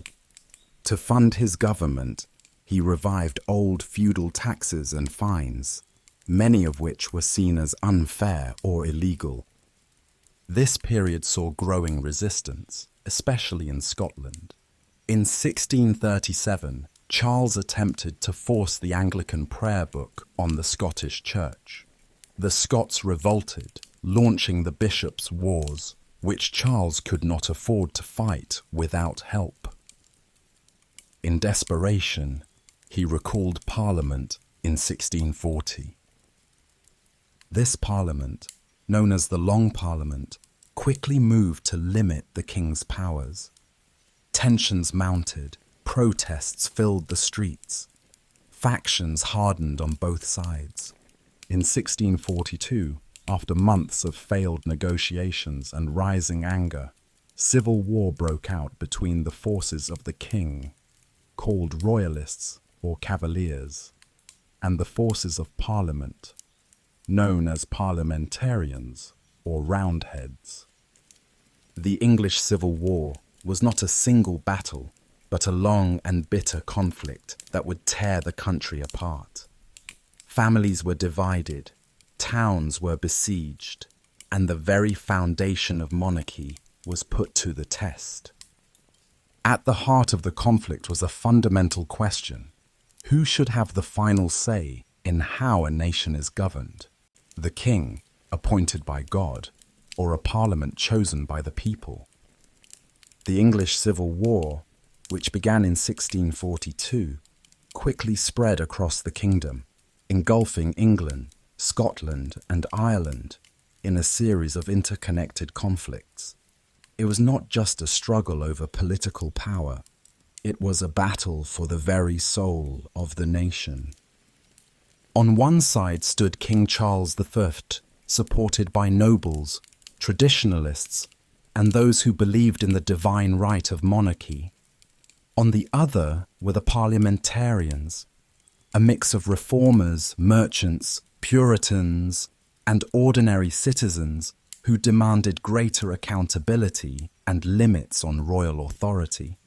[SPEAKER 1] To fund his government, he revived old feudal taxes and fines, many of which were seen as unfair or illegal. This period saw growing resistance, especially in Scotland. In 1637, Charles attempted to force the Anglican prayer book on the Scottish Church. The Scots revolted, launching the bishops' wars, which Charles could not afford to fight without help. In desperation, he recalled Parliament in 1640. This Parliament, known as the Long Parliament, quickly moved to limit the king's powers. Tensions mounted, protests filled the streets, factions hardened on both sides. In 1642, after months of failed negotiations and rising anger, civil war broke out between the forces of the king, called Royalists or Cavaliers, and the forces of Parliament, known as Parliamentarians or Roundheads. The English Civil War was not a single battle, but a long and bitter conflict that would tear the country apart. Families were divided, towns were besieged, and the very foundation of monarchy was put to the test. At the heart of the conflict was a fundamental question: who should have the final say in how a nation is governed? The king, appointed by God, or a parliament chosen by the people? The English Civil War, which began in 1642, quickly spread across the kingdom, engulfing England, Scotland, and Ireland in a series of interconnected conflicts. It was not just a struggle over political power, it was a battle for the very soul of the nation. On one side stood King Charles V, supported by nobles, traditionalists, and those who believed in the divine right of monarchy. On the other were the parliamentarians, a mix of reformers, merchants, Puritans, and ordinary citizens who demanded greater accountability and limits on royal authority.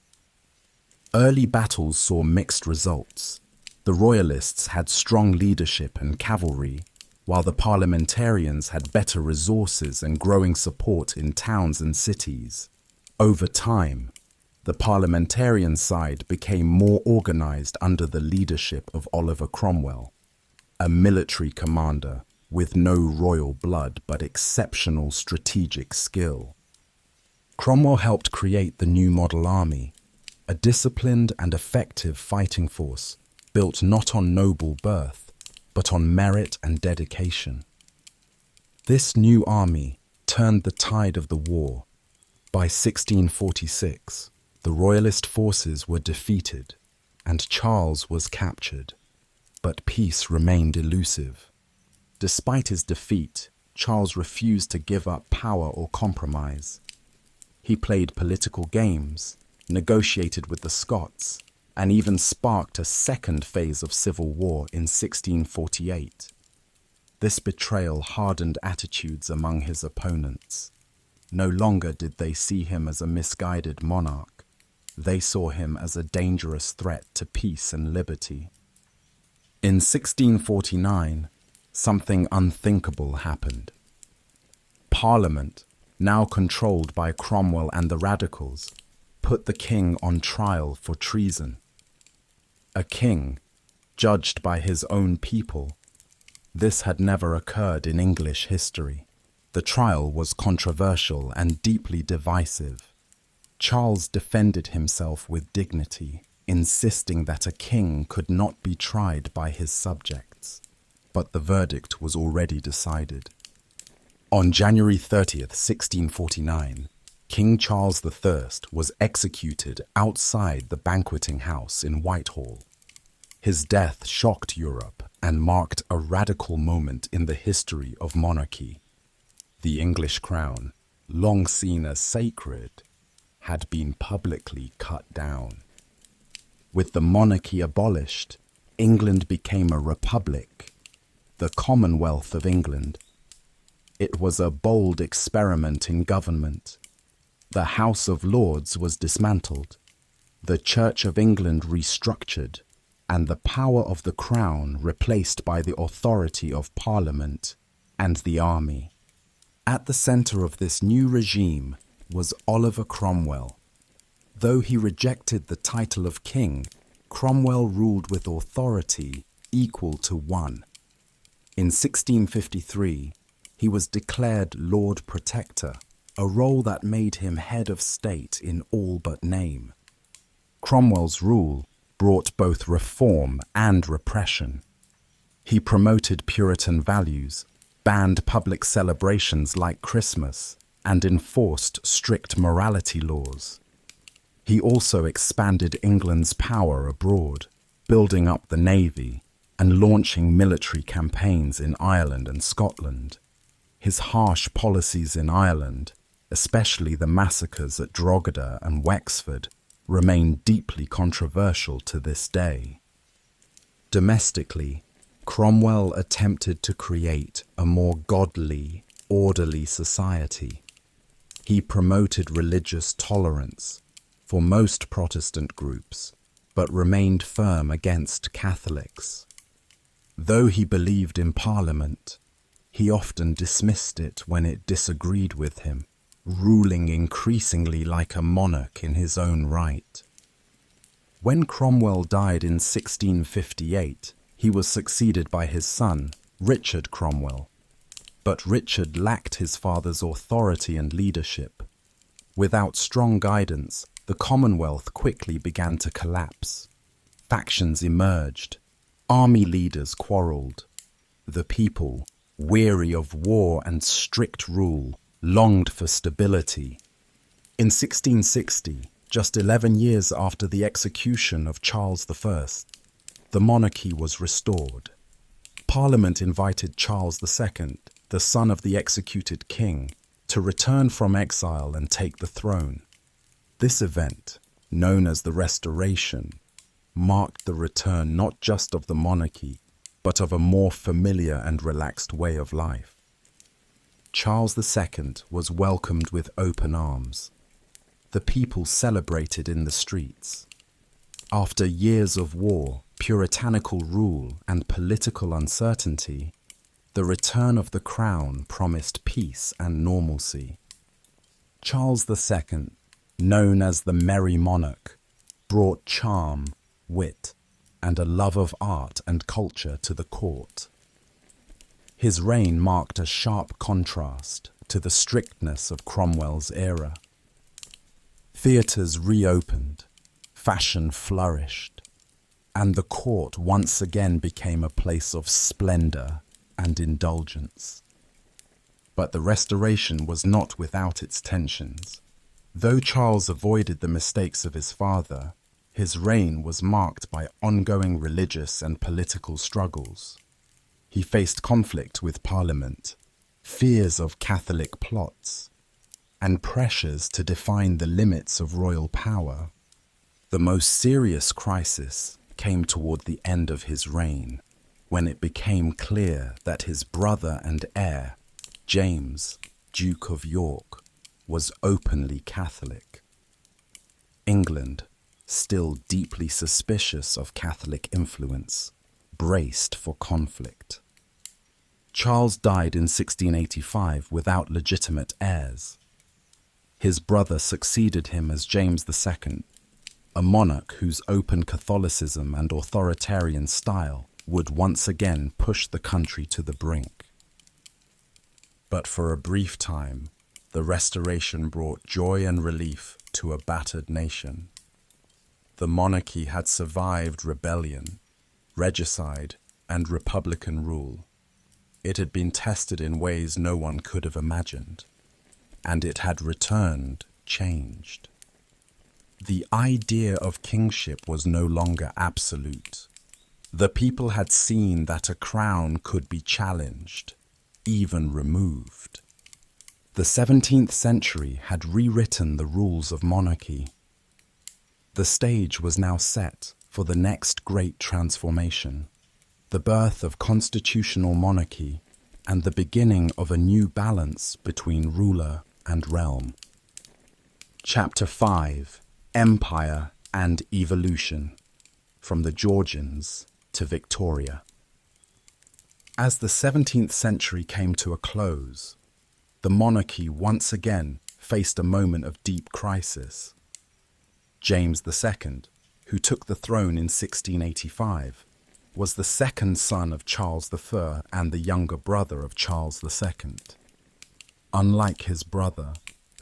[SPEAKER 1] Early battles saw mixed results. The royalists had strong leadership and cavalry, while the parliamentarians had better resources and growing support in towns and cities. Over time, the parliamentarian side became more organized under the leadership of Oliver Cromwell, a military commander with no royal blood but exceptional strategic skill. Cromwell helped create the new model army, a disciplined and effective fighting force built not on noble birth, but on merit and dedication. This new army turned the tide of the war. By 1646, the royalist forces were defeated and Charles was captured, but peace remained elusive. Despite his defeat, Charles refused to give up power or compromise. He played political games, negotiated with the Scots, and even sparked a second phase of civil war in 1648. This betrayal hardened attitudes among his opponents. No longer did they see him as a misguided monarch. They saw him as a dangerous threat to peace and liberty. In 1649, something unthinkable happened. Parliament, now controlled by Cromwell and the radicals, put the king on trial for treason. A king, judged by his own people. This had never occurred in English history. The trial was controversial and deeply divisive. Charles defended himself with dignity, insisting that a king could not be tried by his subjects. But the verdict was already decided. On January 30th, 1649, King Charles I was executed outside the banqueting house in Whitehall. His death shocked Europe and marked a radical moment in the history of monarchy. The English crown, long seen as sacred, had been publicly cut down. With the monarchy abolished, England became a republic, the Commonwealth of England. It was a bold experiment in government. The House of Lords was dismantled, the Church of England restructured, and the power of the crown replaced by the authority of Parliament and the army. At the centre of this new regime was Oliver Cromwell. Though he rejected the title of king, Cromwell ruled with authority equal to one. In 1653, he was declared Lord Protector, a role that made him head of state in all but name. Cromwell's rule brought both reform and repression. He promoted Puritan values, banned public celebrations like Christmas, and enforced strict morality laws. He also expanded England's power abroad, building up the navy and launching military campaigns in Ireland and Scotland. His harsh policies in Ireland, especially the massacres at Drogheda and Wexford, remain deeply controversial to this day. Domestically, Cromwell attempted to create a more godly, orderly society. He promoted religious tolerance for most Protestant groups, but remained firm against Catholics. Though he believed in Parliament, he often dismissed it when it disagreed with him, ruling increasingly like a monarch in his own right. When Cromwell died in 1658, he was succeeded by his son, Richard Cromwell. But Richard lacked his father's authority and leadership. Without strong guidance, the Commonwealth quickly began to collapse. Factions emerged. Army leaders quarreled. The people, weary of war and strict rule, longed for stability. In 1660, just 11 years after the execution of Charles I, the monarchy was restored. Parliament invited Charles II, the son of the executed king, to return from exile and take the throne. This event, known as the Restoration, marked the return not just of the monarchy, but of a more familiar and relaxed way of life. Charles II was welcomed with open arms. The people celebrated in the streets. After years of war, puritanical rule, and political uncertainty, the return of the crown promised peace and normalcy. Charles II, known as the Merry Monarch, brought charm, wit, and a love of art and culture to the court. His reign marked a sharp contrast to the strictness of Cromwell's era. Theatres reopened, fashion flourished, and the court once again became a place of splendour and indulgence. But the Restoration was not without its tensions. Though Charles avoided the mistakes of his father, his reign was marked by ongoing religious and political struggles. He faced conflict with Parliament, fears of Catholic plots, and pressures to define the limits of royal power. The most serious crisis came toward the end of his reign, when it became clear that his brother and heir, James, Duke of York, was openly Catholic. England, still deeply suspicious of Catholic influence, braced for conflict. Charles died in 1685 without legitimate heirs. His brother succeeded him as James II, a monarch whose open Catholicism and authoritarian style would once again push the country to the brink. But for a brief time, the Restoration brought joy and relief to a battered nation. The monarchy had survived rebellion, regicide, and republican rule. It had been tested in ways no one could have imagined, and it had returned changed. The idea of kingship was no longer absolute. The people had seen that a crown could be challenged, even removed. The 17th century had rewritten the rules of monarchy. The stage was now set for the next great transformation, the birth of constitutional monarchy and the beginning of a new balance between ruler and realm. Chapter 5: Empire and Evolution, from the Georgians to Victoria. As the 17th century came to a close, the monarchy once again faced a moment of deep crisis. James II, who took the throne in 1685, was the second son of Charles III and the younger brother of Charles II. Unlike his brother,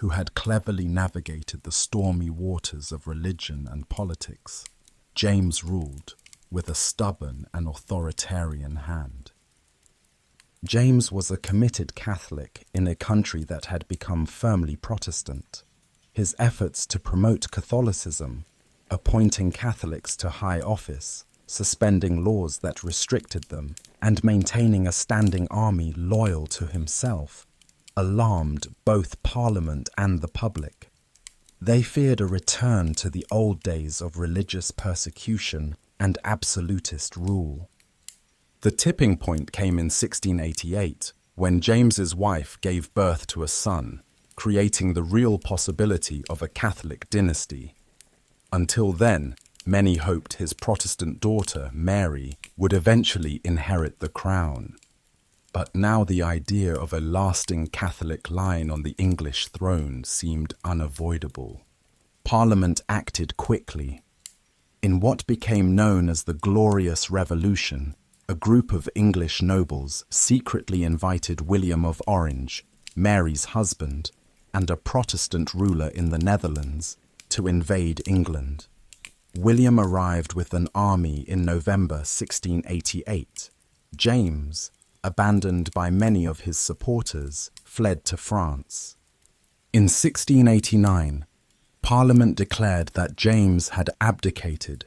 [SPEAKER 1] who had cleverly navigated the stormy waters of religion and politics, James ruled with a stubborn and authoritarian hand. James was a committed Catholic in a country that had become firmly Protestant. His efforts to promote Catholicism, appointing Catholics to high office, suspending laws that restricted them, and maintaining a standing army loyal to himself, alarmed both Parliament and the public. They feared a return to the old days of religious persecution and absolutist rule. The tipping point came in 1688, when James's wife gave birth to a son, creating the real possibility of a Catholic dynasty. Until then, many hoped his Protestant daughter, Mary, would eventually inherit the crown. But now the idea of a lasting Catholic line on the English throne seemed unavoidable. Parliament acted quickly. In what became known as the Glorious Revolution, a group of English nobles secretly invited William of Orange, Mary's husband, and a Protestant ruler in the Netherlands, to invade England. William arrived with an army in November 1688. James, abandoned by many of his supporters, fled to France. In 1689, Parliament declared that James had abdicated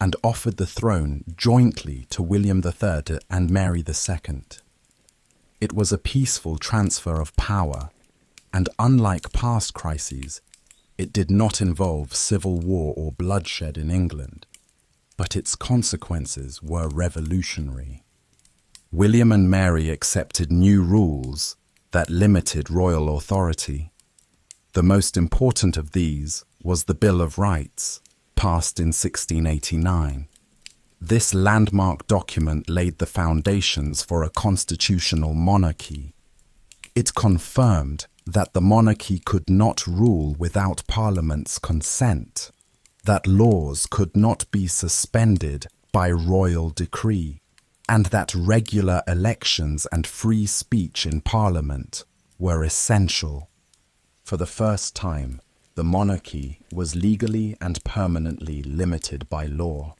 [SPEAKER 1] and offered the throne jointly to William III and Mary II. It was a peaceful transfer of power, and unlike past crises, it did not involve civil war or bloodshed in England, but its consequences were revolutionary. William and Mary accepted new rules that limited royal authority. The most important of these was the Bill of Rights, passed in 1689. This landmark document laid the foundations for a constitutional monarchy. It confirmed that the monarchy could not rule without Parliament's consent, that laws could not be suspended by royal decree, and that regular elections and free speech in Parliament were essential. For the first time, the monarchy was legally and permanently limited by law.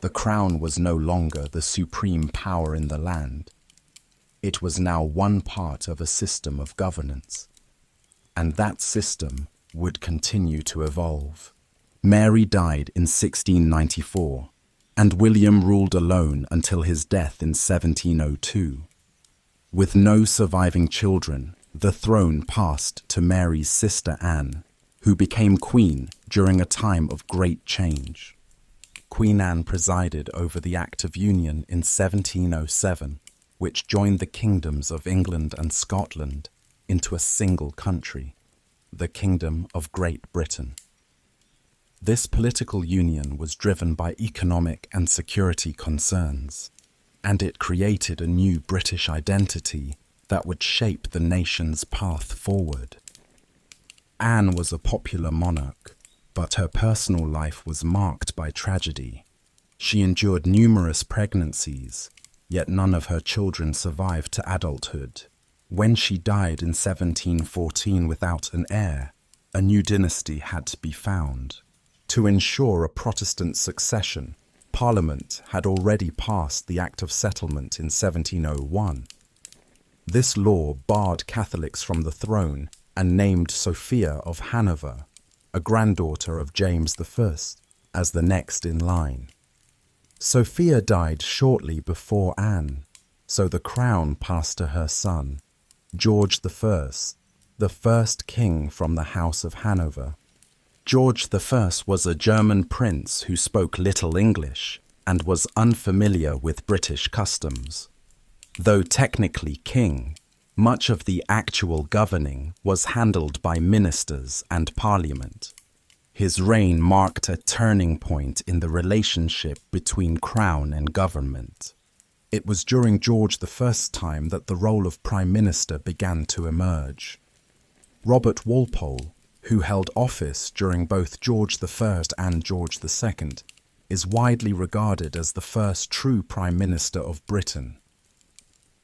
[SPEAKER 1] The crown was no longer the supreme power in the land. It was now one part of a system of governance, and that system would continue to evolve. Mary died in 1694, and William ruled alone until his death in 1702. With no surviving children, the throne passed to Mary's sister Anne, who became queen during a time of great change. Queen Anne presided over the Act of Union in 1707, which joined the kingdoms of England and Scotland into a single country, the Kingdom of Great Britain. This political union was driven by economic and security concerns, and it created a new British identity that would shape the nation's path forward. Anne was a popular monarch, but her personal life was marked by tragedy. She endured numerous pregnancies, yet none of her children survived to adulthood. When she died in 1714 without an heir, a new dynasty had to be found. To ensure a Protestant succession, Parliament had already passed the Act of Settlement in 1701. This law barred Catholics from the throne and named Sophia of Hanover, a granddaughter of James I, as the next in line. Sophia died shortly before Anne, so the crown passed to her son, George I, the first king from the House of Hanover. George I was a German prince who spoke little English and was unfamiliar with British customs. Though technically king, much of the actual governing was handled by ministers and parliament. His reign marked a turning point in the relationship between crown and government. It was during George I's time that the role of prime minister began to emerge. Robert Walpole, who held office during both George I and George II, is widely regarded as the first true prime minister of Britain.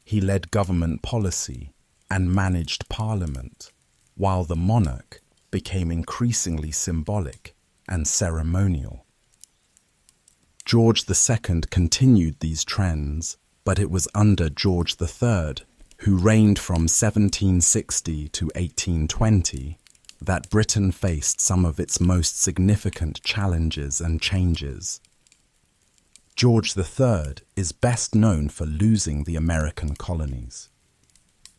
[SPEAKER 1] He led government policy and managed parliament, while the monarch became increasingly symbolic and ceremonial. George II continued these trends, but it was under George III, who reigned from 1760 to 1820, that Britain faced some of its most significant challenges and changes. George III is best known for losing the American colonies.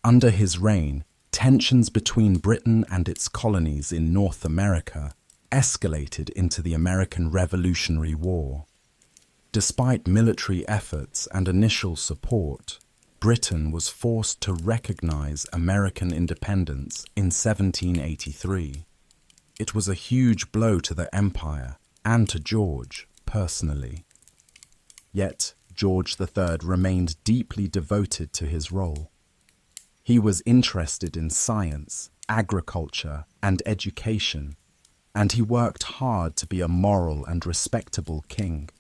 [SPEAKER 1] Under his reign, tensions between Britain and its colonies in North America escalated into the American Revolutionary War. Despite military efforts and initial support, Britain was forced to recognize American independence in 1783. It was a huge blow to the empire and to George personally. Yet George III remained deeply devoted to his role. He was interested in science, agriculture, and education, and he worked hard to be a moral and respectable king.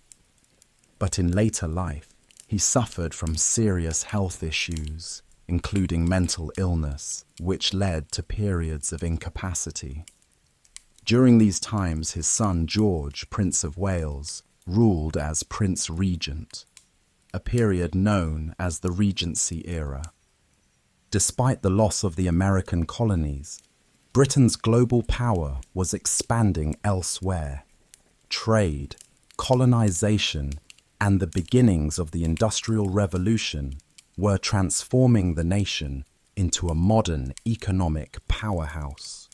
[SPEAKER 1] But in later life, he suffered from serious health issues, including mental illness, which led to periods of incapacity. During these times, his son George, Prince of Wales, ruled as Prince Regent, a period known as the Regency era. Despite the loss of the American colonies, Britain's global power was expanding elsewhere. Trade, colonization, and the beginnings of the Industrial Revolution were transforming the nation into a modern economic powerhouse.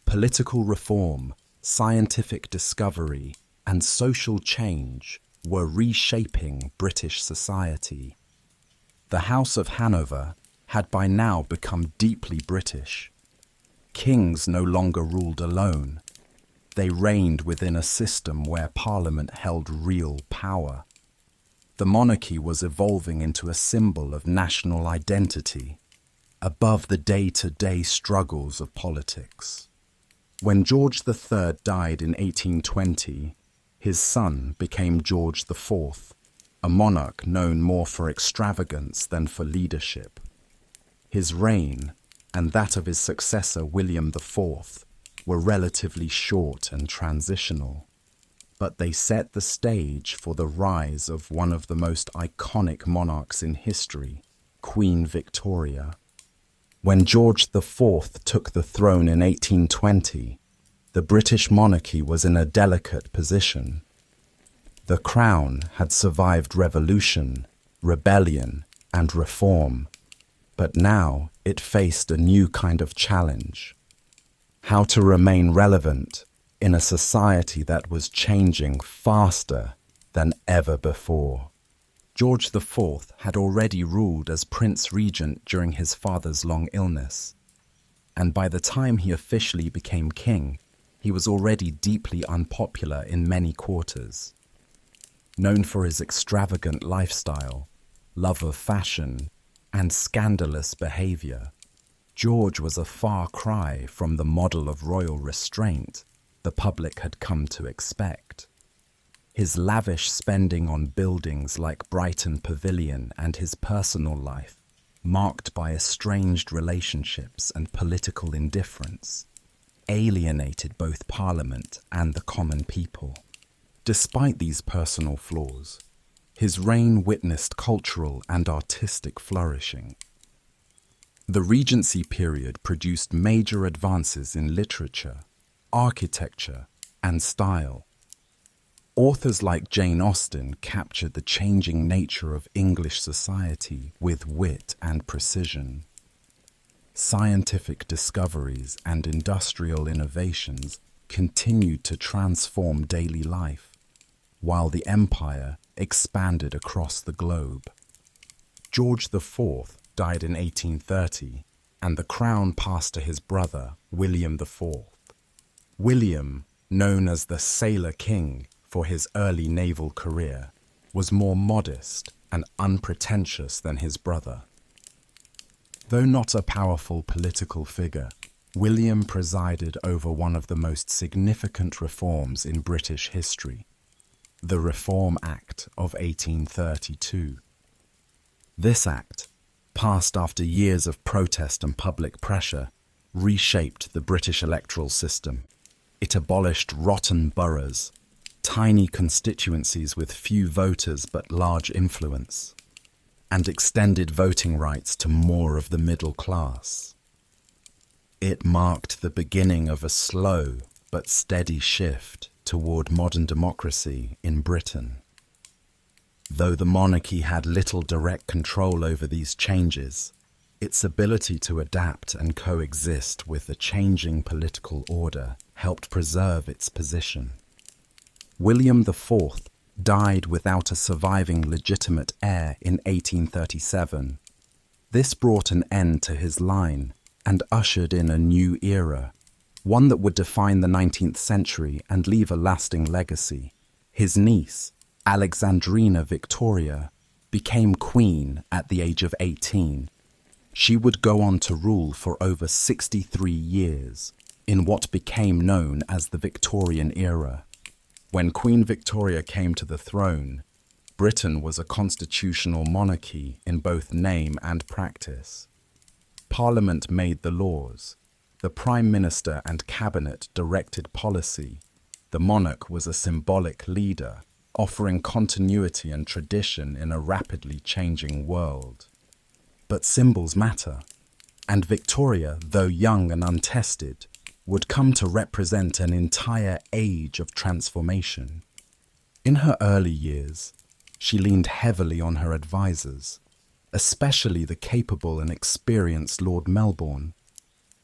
[SPEAKER 1] Political reform, scientific discovery, and social change were reshaping British society. The House of Hanover had by now become deeply British. Kings no longer ruled alone. They reigned within a system where Parliament held real power. The monarchy was evolving into a symbol of national identity, above the day-to-day struggles of politics. When George III died in 1820, his son became George IV, a monarch known more for extravagance than for leadership. His reign, and that of his successor William IV, were relatively short and transitional, but they set the stage for the rise of one of the most iconic monarchs in history, Queen Victoria. When George IV took the throne in 1820, the British monarchy was in a delicate position. The crown had survived revolution, rebellion, and reform, but now it faced a new kind of challenge: how to remain relevant in a society that was changing faster than ever before. George IV had already ruled as Prince Regent during his father's long illness, and by the time he officially became king, he was already deeply unpopular in many quarters. Known for his extravagant lifestyle, love of fashion, and scandalous behavior, George was a far cry from the model of royal restraint the public had come to expect. His lavish spending on buildings like Brighton Pavilion and his personal life, marked by estranged relationships and political indifference, alienated both Parliament and the common people. Despite these personal flaws, his reign witnessed cultural and artistic flourishing. The Regency period produced major advances in literature, architecture, and style. Authors like Jane Austen captured the changing nature of English society with wit and precision. Scientific discoveries and industrial innovations continued to transform daily life, while the empire expanded across the globe. George IV died in 1830, and the crown passed to his brother, William IV. William, known as the Sailor King for his early naval career, was more modest and unpretentious than his brother. Though not a powerful political figure, William presided over one of the most significant reforms in British history, the Reform Act of 1832. This act, passed after years of protest and public pressure, reshaped the British electoral system. It abolished rotten boroughs, tiny constituencies with few voters but large influence, and extended voting rights to more of the middle class. It marked the beginning of a slow but steady shift toward modern democracy in Britain. Though the monarchy had little direct control over these changes, its ability to adapt and coexist with the changing political order helped preserve its position. William IV died without a surviving legitimate heir in 1837. This brought an end to his line and ushered in a new era, one that would define the 19th century and leave a lasting legacy. His niece, Alexandrina Victoria, became queen at the age of 18. She would go on to rule for over 63 years in what became known as the Victorian era. When Queen Victoria came to the throne, Britain was a constitutional monarchy in both name and practice. Parliament made the laws, The Prime Minister and Cabinet directed policy. The monarch was a symbolic leader, offering continuity and tradition in a rapidly changing world. But symbols matter, and Victoria, though young and untested, would come to represent an entire age of transformation. In her early years, she leaned heavily on her advisors, especially the capable and experienced Lord Melbourne,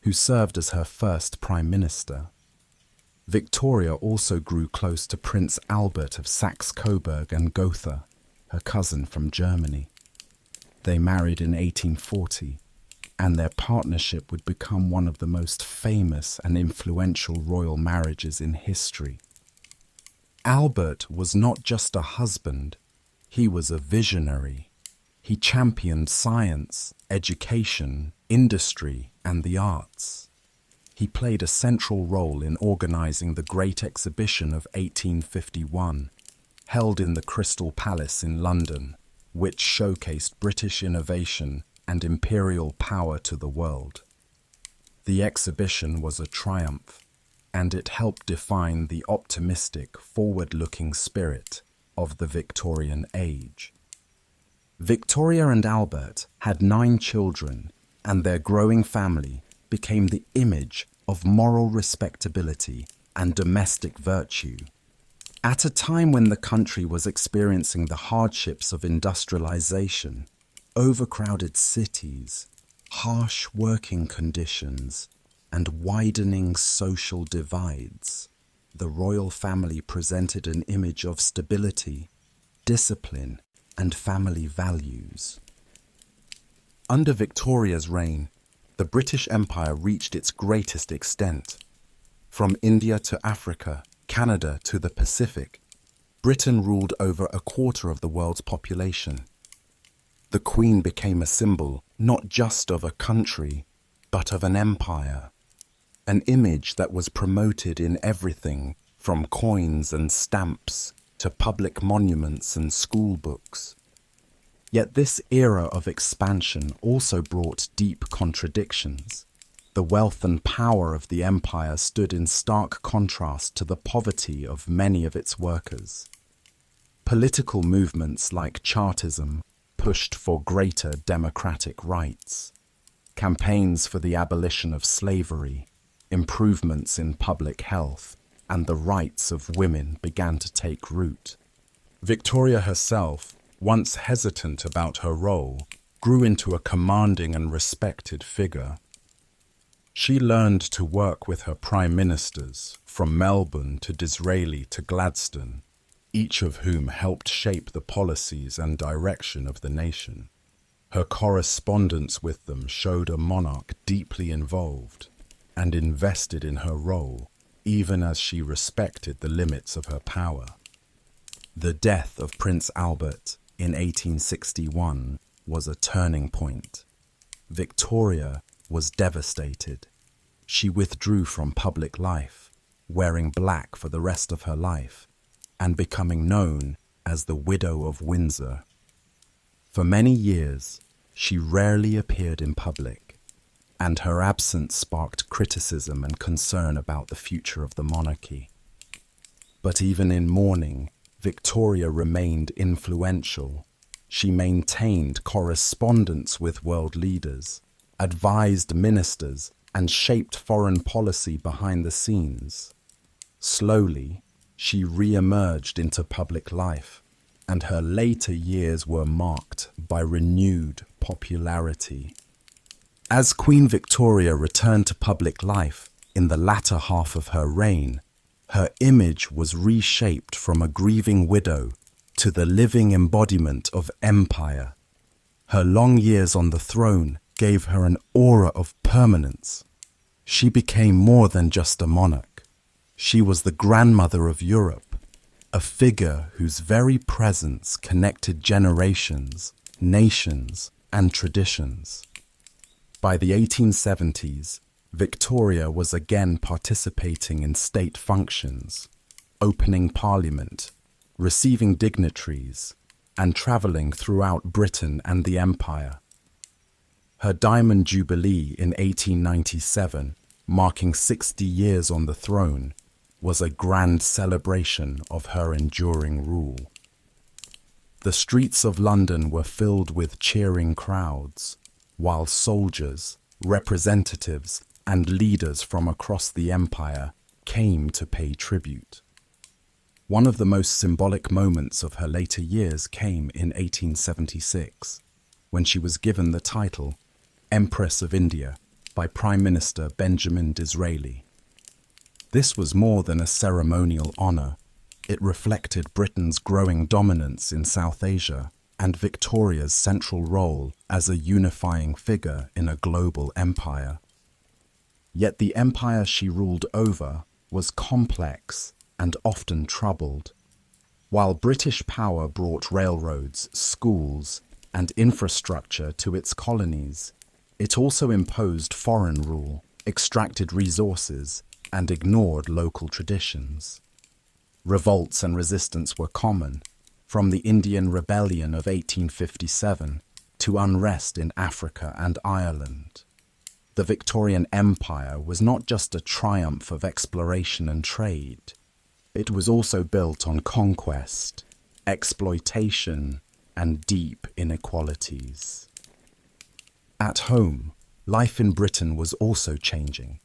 [SPEAKER 1] who served as her first Prime Minister. Victoria also grew close to Prince Albert of Saxe-Coburg and Gotha, her cousin from Germany. They married in 1840, and their partnership would become one of the most famous and influential royal marriages in history. Albert was not just a husband, he was a visionary. He championed science, education, industry, and the arts. He played a central role in organizing the Great Exhibition of 1851, held in the Crystal Palace in London, which showcased British innovation and imperial power to the world. The exhibition was a triumph, and it helped define the optimistic, forward-looking spirit of the Victorian age. Victoria and Albert had 9 children, and their growing family became the image of moral respectability and domestic virtue. At a time when the country was experiencing the hardships of industrialization, overcrowded cities, harsh working conditions, and widening social divides, the royal family presented an image of stability, discipline, and family values. Under Victoria's reign, the British Empire reached its greatest extent. From India to Africa, Canada to the Pacific, Britain ruled over a quarter of the world's population. The Queen became a symbol not just of a country, but of an empire. An image that was promoted in everything from coins and stamps to public monuments and school books. Yet this era of expansion also brought deep contradictions. The wealth and power of the empire stood in stark contrast to the poverty of many of its workers. Political movements like Chartism pushed for greater democratic rights. Campaigns for the abolition of slavery, improvements in public health, and the rights of women began to take root. Victoria herself, once hesitant about her role, grew into a commanding and respected figure. She learned to work with her prime ministers, from Melbourne to Disraeli to Gladstone, each of whom helped shape the policies and direction of the nation. Her correspondence with them showed a monarch deeply involved and invested in her role, even as she respected the limits of her power. The death of Prince Albert in 1861 was a turning point. Victoria was devastated. She withdrew from public life, wearing black for the rest of her life, and becoming known as the Widow of Windsor. For many years, she rarely appeared in public, and her absence sparked criticism and concern about the future of the monarchy. But even in mourning, Victoria remained influential. She maintained correspondence with world leaders, advised ministers, and shaped foreign policy behind the scenes. Slowly, she re-emerged into public life, and her later years were marked by renewed popularity. As Queen Victoria returned to public life in the latter half of her reign, her image was reshaped from a grieving widow to the living embodiment of empire. Her long years on the throne gave her an aura of permanence. She became more than just a monarch. She was the grandmother of Europe, a figure whose very presence connected generations, nations, and traditions. By the 1870s, Victoria was again participating in state functions, opening parliament, receiving dignitaries, and travelling throughout Britain and the Empire. Her Diamond Jubilee in 1897 marking 60 years on the throne, was a grand celebration of her enduring rule. The streets of London were filled with cheering crowds, while soldiers, representatives, and leaders from across the empire came to pay tribute. One of the most symbolic moments of her later years came in 1876, when she was given the title Empress of India by Prime Minister Benjamin Disraeli. This was more than a ceremonial honor. It reflected Britain's growing dominance in South Asia and Victoria's central role as a unifying figure in a global empire. Yet the empire she ruled over was complex and often troubled. While British power brought railroads, schools, and infrastructure to its colonies, it also imposed foreign rule, extracted resources, and ignored local traditions. Revolts and resistance were common, from the Indian Rebellion of 1857 to unrest in Africa and Ireland. The Victorian Empire was not just a triumph of exploration and trade. It was also built on conquest, exploitation, and deep inequalities. At home, life in Britain was also changing.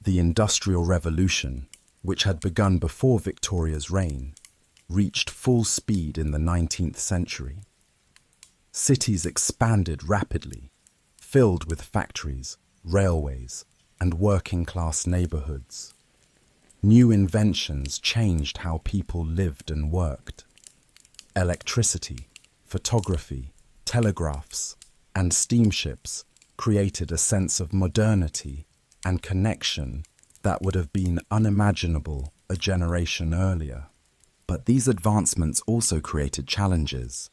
[SPEAKER 1] The Industrial Revolution, which had begun before Victoria's reign, reached full speed in the 19th century. Cities expanded rapidly, filled with factories, railways, and working-class neighborhoods. New inventions changed how people lived and worked. Electricity, photography, telegraphs, and steamships created a sense of modernity and connection that would have been unimaginable a generation earlier. But these advancements also created challenges.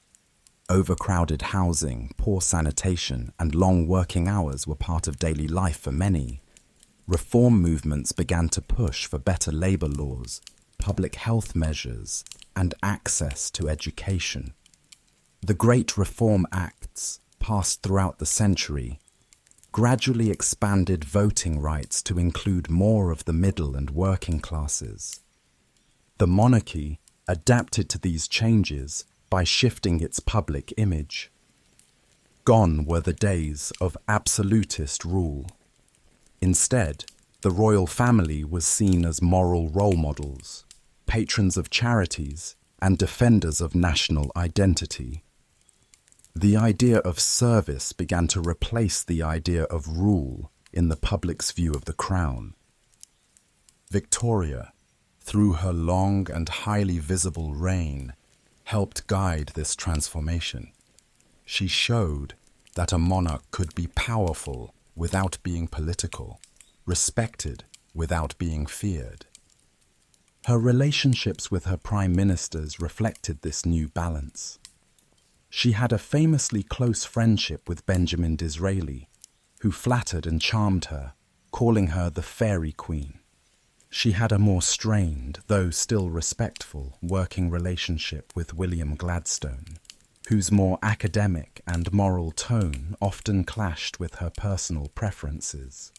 [SPEAKER 1] Overcrowded housing, poor sanitation, and long working hours were part of daily life for many. Reform movements began to push for better labor laws, public health measures, and access to education. The Great Reform Acts, passed throughout the century, gradually expanded voting rights to include more of the middle and working classes. The monarchy adapted to these changes by shifting its public image. Gone were the days of absolutist rule. Instead, the royal family was seen as moral role models, patrons of charities, and defenders of national identity. The idea of service began to replace the idea of rule in the public's view of the crown. Victoria, through her long and highly visible reign, helped guide this transformation. She showed that a monarch could be powerful without being political, respected without being feared. Her relationships with her prime ministers reflected this new balance. She had a famously close friendship with Benjamin Disraeli, who flattered and charmed her, calling her the Fairy Queen. She had a more strained, though still respectful, working relationship with William Gladstone, whose more academic and moral tone often clashed with her personal preferences.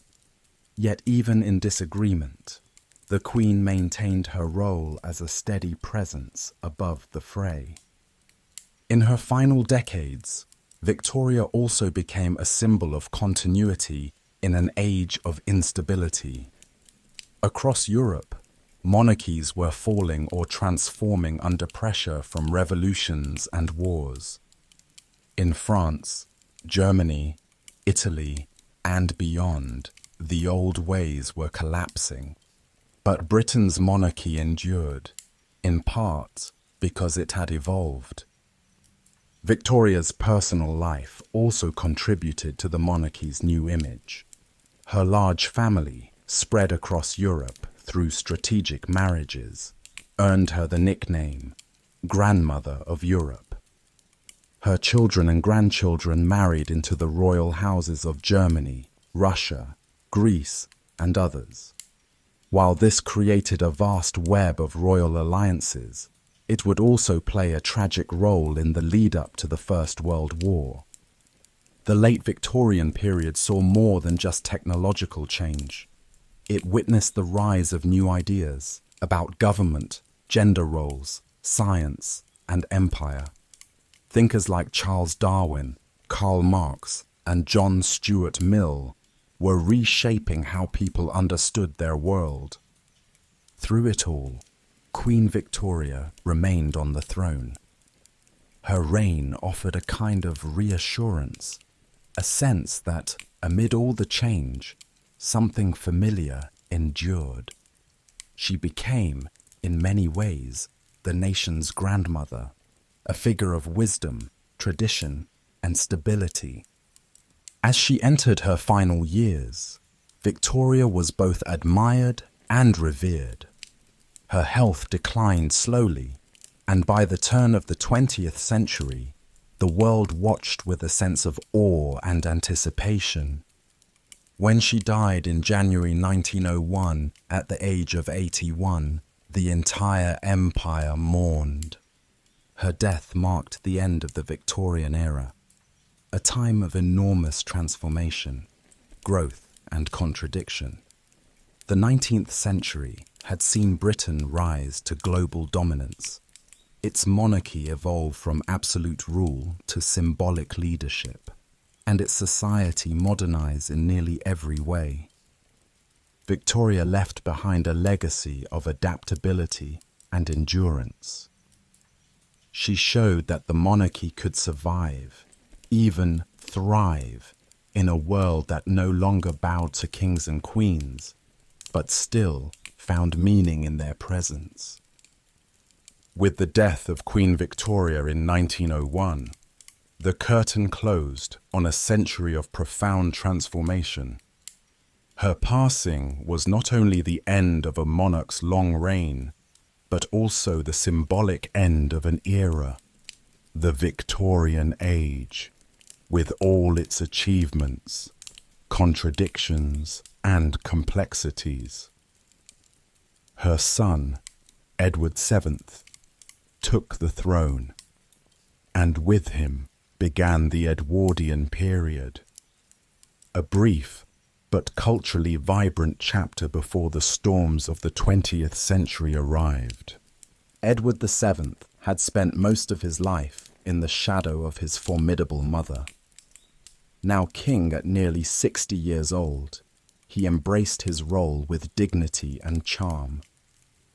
[SPEAKER 1] Yet even in disagreement, the Queen maintained her role as a steady presence above the fray. In her final decades, Victoria also became a symbol of continuity in an age of instability. Across Europe, monarchies were falling or transforming under pressure from revolutions and wars. In France, Germany, Italy, and beyond, the old ways were collapsing. But Britain's monarchy endured, in part because it had evolved. Victoria's personal life also contributed to the monarchy's new image. Her large family, spread across Europe through strategic marriages, earned her the nickname Grandmother of Europe. Her children and grandchildren married into the royal houses of Germany, Russia, Greece, and others. While this created a vast web of royal alliances, it would also play a tragic role in the lead-up to the First World War. The late Victorian period saw more than just technological change. It witnessed the rise of new ideas about government, gender roles, science, and empire. Thinkers like Charles Darwin, Karl Marx, and John Stuart Mill were reshaping how people understood their world. Through it all, Queen Victoria remained on the throne. Her reign offered a kind of reassurance, a sense that, amid all the change, something familiar endured. She became, in many ways, the nation's grandmother, a figure of wisdom, tradition, and stability. As she entered her final years, Victoria was both admired and revered. Her health declined slowly, and by the turn of the 20th century, the world watched with a sense of awe and anticipation. When she died in January 1901 at the age of 81, the entire empire mourned. Her death marked the end of the Victorian era, a time of enormous transformation, growth, and contradiction. The 19th century had seen Britain rise to global dominance. Its monarchy evolved from absolute rule to symbolic leadership, and its society modernized in nearly every way. Victoria left behind a legacy of adaptability and endurance. She showed that the monarchy could survive, even thrive, in a world that no longer bowed to kings and queens, but still found meaning in their presence. With the death of Queen Victoria in 1901, the curtain closed on a century of profound transformation. Her passing was not only the end of a monarch's long reign, but also the symbolic end of an era, the Victorian Age, with all its achievements, contradictions, and complexities. Her son, Edward VII, took the throne, and with him began the Edwardian period, a brief but culturally vibrant chapter before the storms of the 20th century arrived. Edward VII had spent most of his life in the shadow of his formidable mother. Now king at nearly 60 years old, he embraced his role with dignity and charm.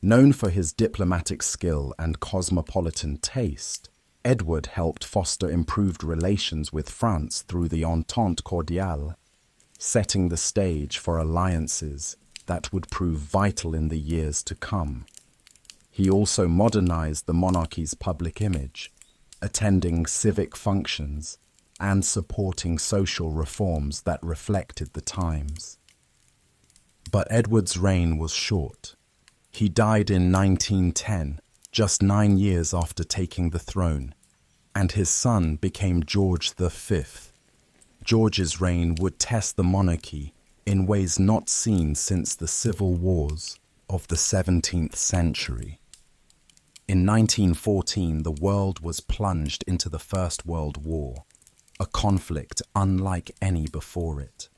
[SPEAKER 1] Known for his diplomatic skill and cosmopolitan taste, Edward helped foster improved relations with France through the Entente Cordiale, setting the stage for alliances that would prove vital in the years to come. He also modernized the monarchy's public image, attending civic functions and supporting social reforms that reflected the times. But Edward's reign was short. He died in 1910, just 9 years after taking the throne, and his son became George V. George's reign would test the monarchy in ways not seen since the civil wars of the 17th century. In 1914, the world was plunged into the First World War, a conflict unlike any before it.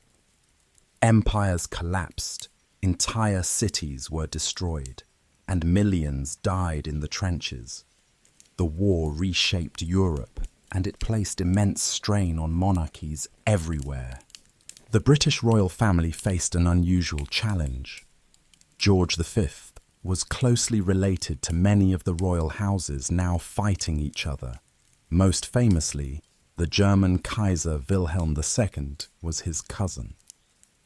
[SPEAKER 1] Empires collapsed, entire cities were destroyed, and millions died in the trenches. The war reshaped Europe, and it placed immense strain on monarchies everywhere. The British royal family faced an unusual challenge. George V was closely related to many of the royal houses now fighting each other. Most famously, the German Kaiser Wilhelm II was his cousin.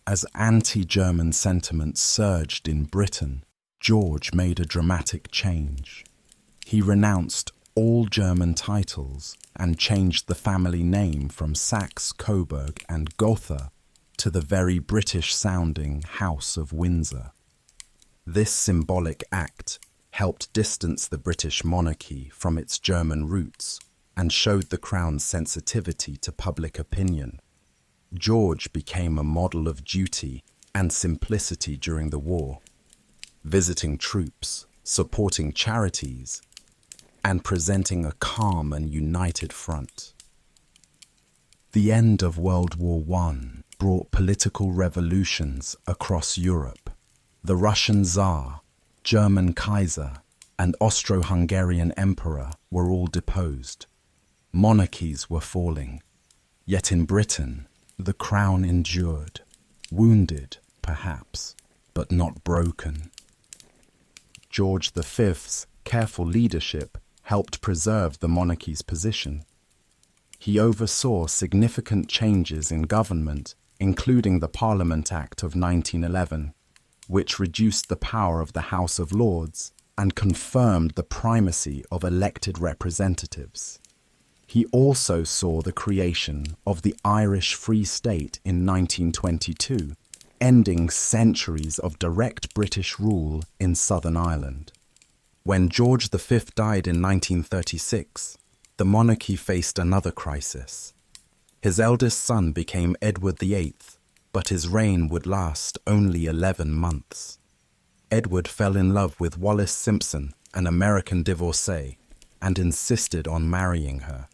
[SPEAKER 1] As anti-German sentiments surged in Britain, George made a dramatic change. He renounced all German titles and changed the family name from Saxe, Coburg, and Gotha to the very British-sounding House of Windsor. This symbolic act helped distance the British monarchy from its German roots and showed the Crown's sensitivity to public opinion. George became a model of duty and simplicity during the war, visiting troops, supporting charities, and presenting a calm and united front. The end of World War I brought political revolutions across Europe. The Russian Tsar, German Kaiser, and Austro-Hungarian Emperor were all deposed. Monarchies were falling. Yet in Britain, the crown endured, wounded, perhaps, but not broken. George V's careful leadership helped preserve the monarchy's position. He oversaw significant changes in government, including the Parliament Act of 1911, which reduced the power of the House of Lords and confirmed the primacy of elected representatives. He also saw the creation of the Irish Free State in 1922, ending centuries of direct British rule in Southern Ireland. When George V died in 1936, the monarchy faced another crisis. His eldest son became Edward VIII, but his reign would last only 11 months. Edward fell in love with Wallis Simpson, an American divorcee, and insisted on marrying her.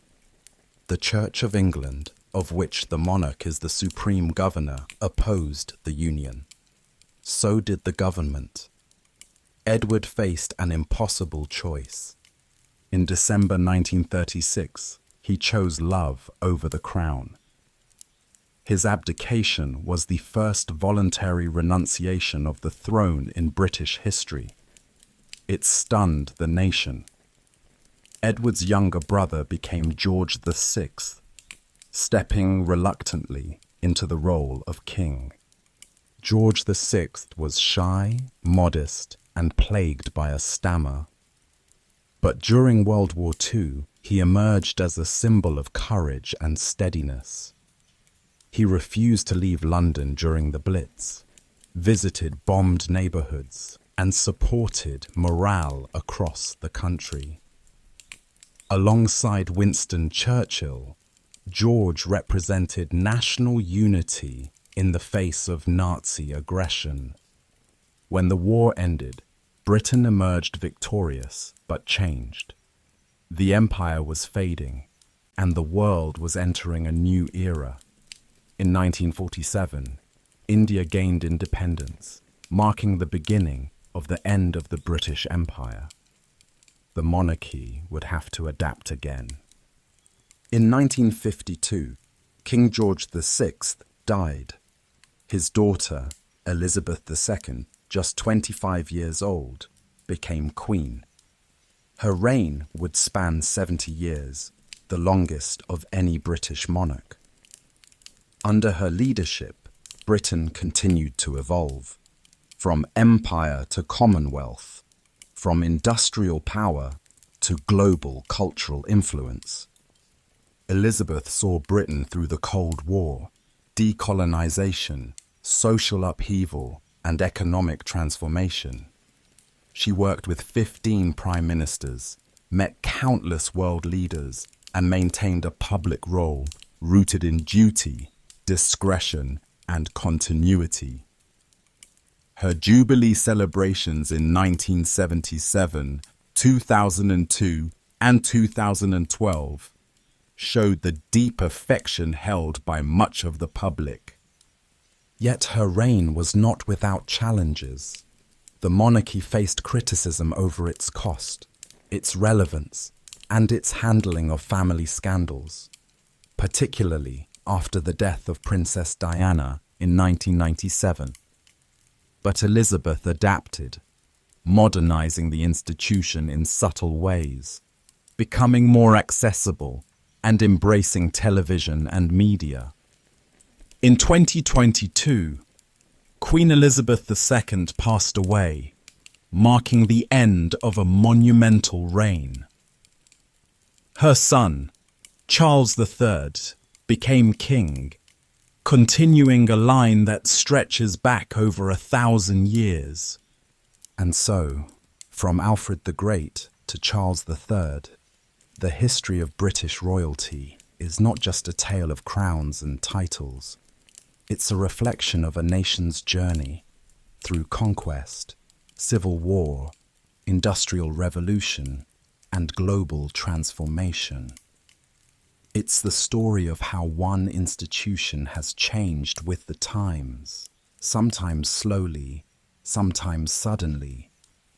[SPEAKER 1] The Church of England, of which the monarch is the supreme governor, opposed the union. So did the government. Edward faced an impossible choice. In December 1936, he chose love over the crown. His abdication was the first voluntary renunciation of the throne in British history. It stunned the nation. Edward's younger brother became George VI, stepping reluctantly into the role of king. George VI was shy, modest, and plagued by a stammer. But during World War II, he emerged as a symbol of courage and steadiness. He refused to leave London during the Blitz, visited bombed neighborhoods, and supported morale across the country. Alongside Winston Churchill, George represented national unity in the face of Nazi aggression. When the war ended, Britain emerged victorious but changed. The empire was fading, and the world was entering a new era. In 1947, India gained independence, marking the beginning of the end of the British Empire. The monarchy would have to adapt again. In 1952, King George VI died. His daughter, Elizabeth II, just 25 years old, became queen. Her reign would span 70 years, the longest of any British monarch. Under her leadership, Britain continued to evolve, from empire to commonwealth, from industrial power to global cultural influence. Elizabeth saw Britain through the Cold War, decolonization, social upheaval, and economic transformation. She worked with 15 prime ministers, met countless world leaders, and maintained a public role rooted in duty, discretion, and continuity. Her Jubilee celebrations in 1977, 2002, and 2012 showed the deep affection held by much of the public. Yet her reign was not without challenges. The monarchy faced criticism over its cost, its relevance, and its handling of family scandals, particularly after the death of Princess Diana in 1997. But Elizabeth adapted, modernizing the institution in subtle ways, becoming more accessible and embracing television and media. In 2022, Queen Elizabeth II passed away, marking the end of a monumental reign. Her son, Charles III, became king, continuing a line that stretches back over 1,000 years. And so, from Alfred the Great to Charles III, the history of British royalty is not just a tale of crowns and titles. It's a reflection of a nation's journey through conquest, civil war, industrial revolution, and global transformation. It's the story of how one institution has changed with the times, sometimes slowly, sometimes suddenly,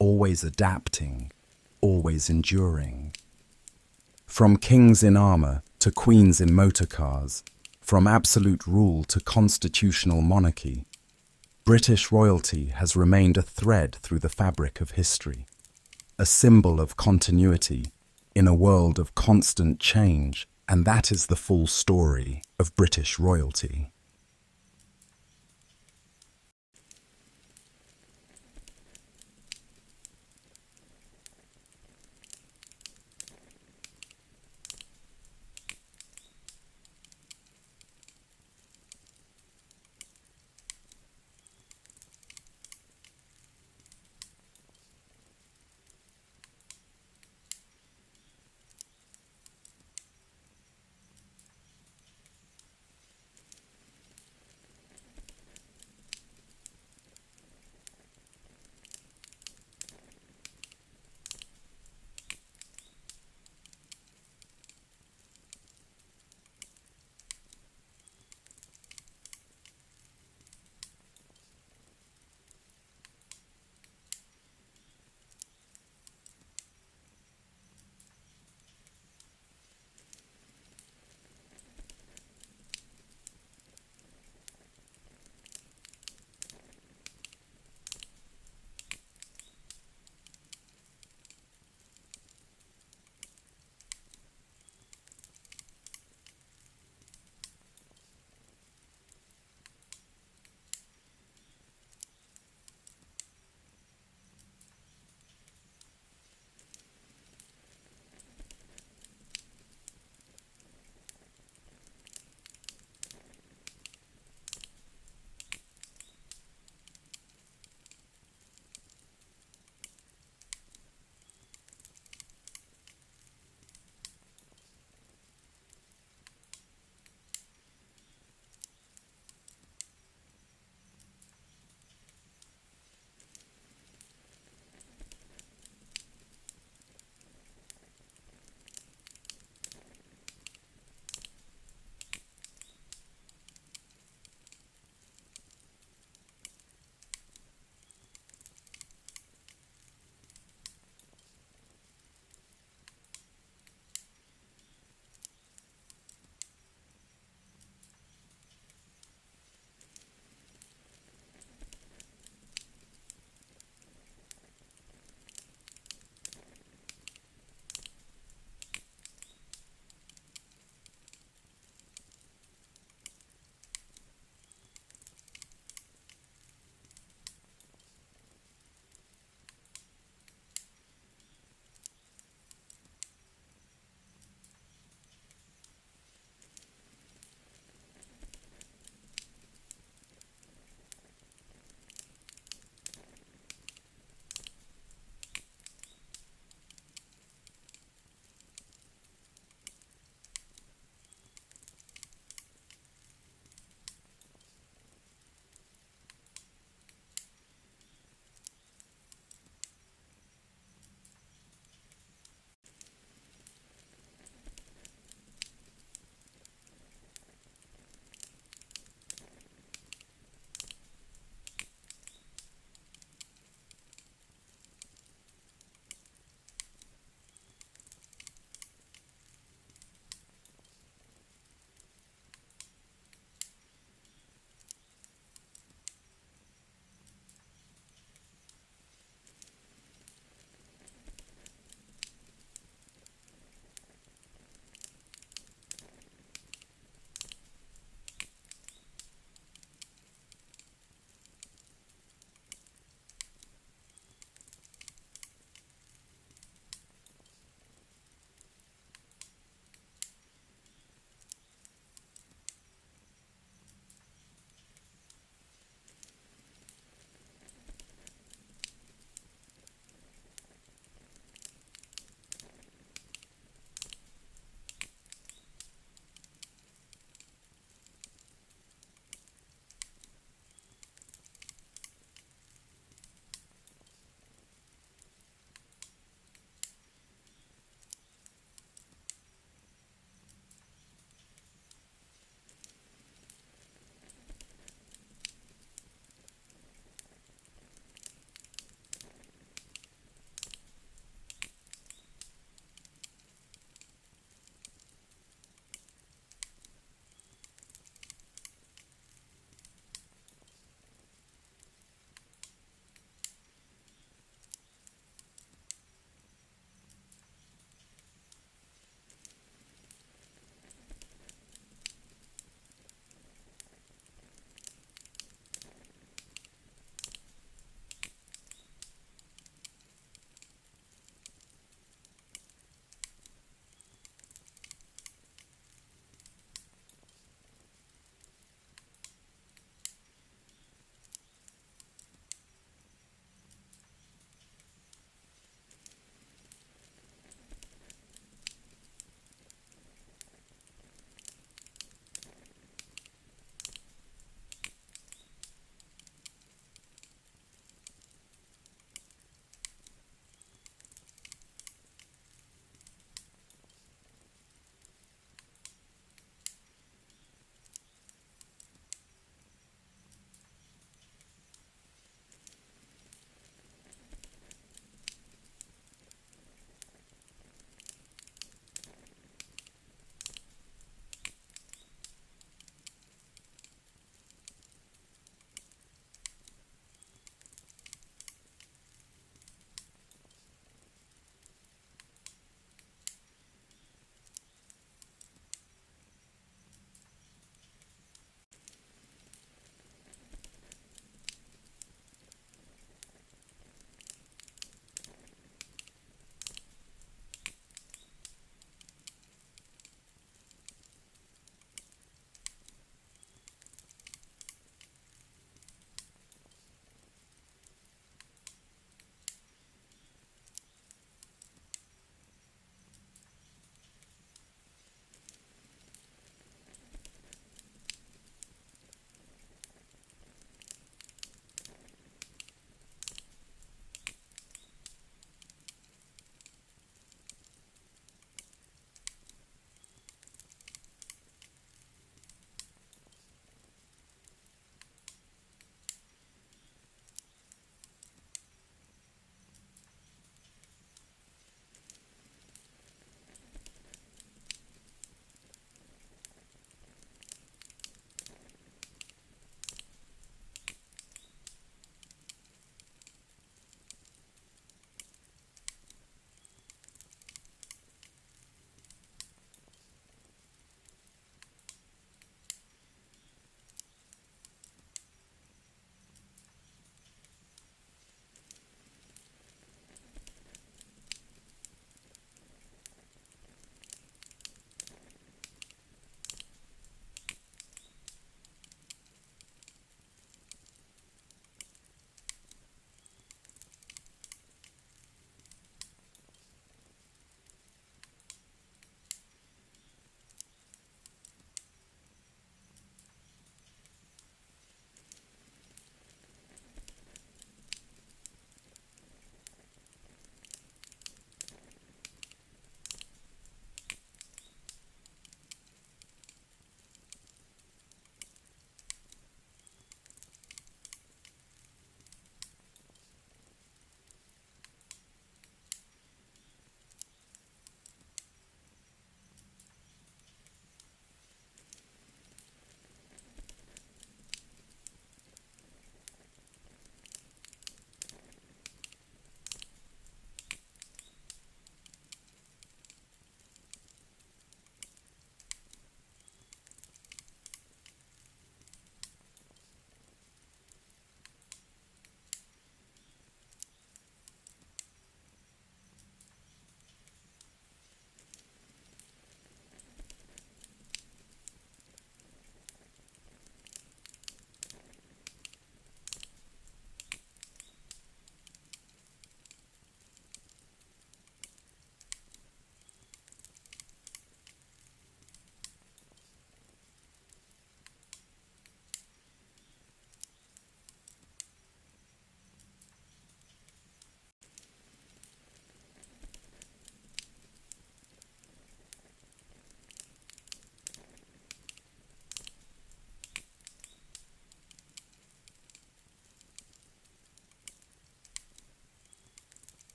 [SPEAKER 1] always adapting, always enduring. From kings in armor to queens in motorcars, from absolute rule to constitutional monarchy, British royalty has remained a thread through the fabric of history, a symbol of continuity in a world of constant change, and that is the full story of British royalty.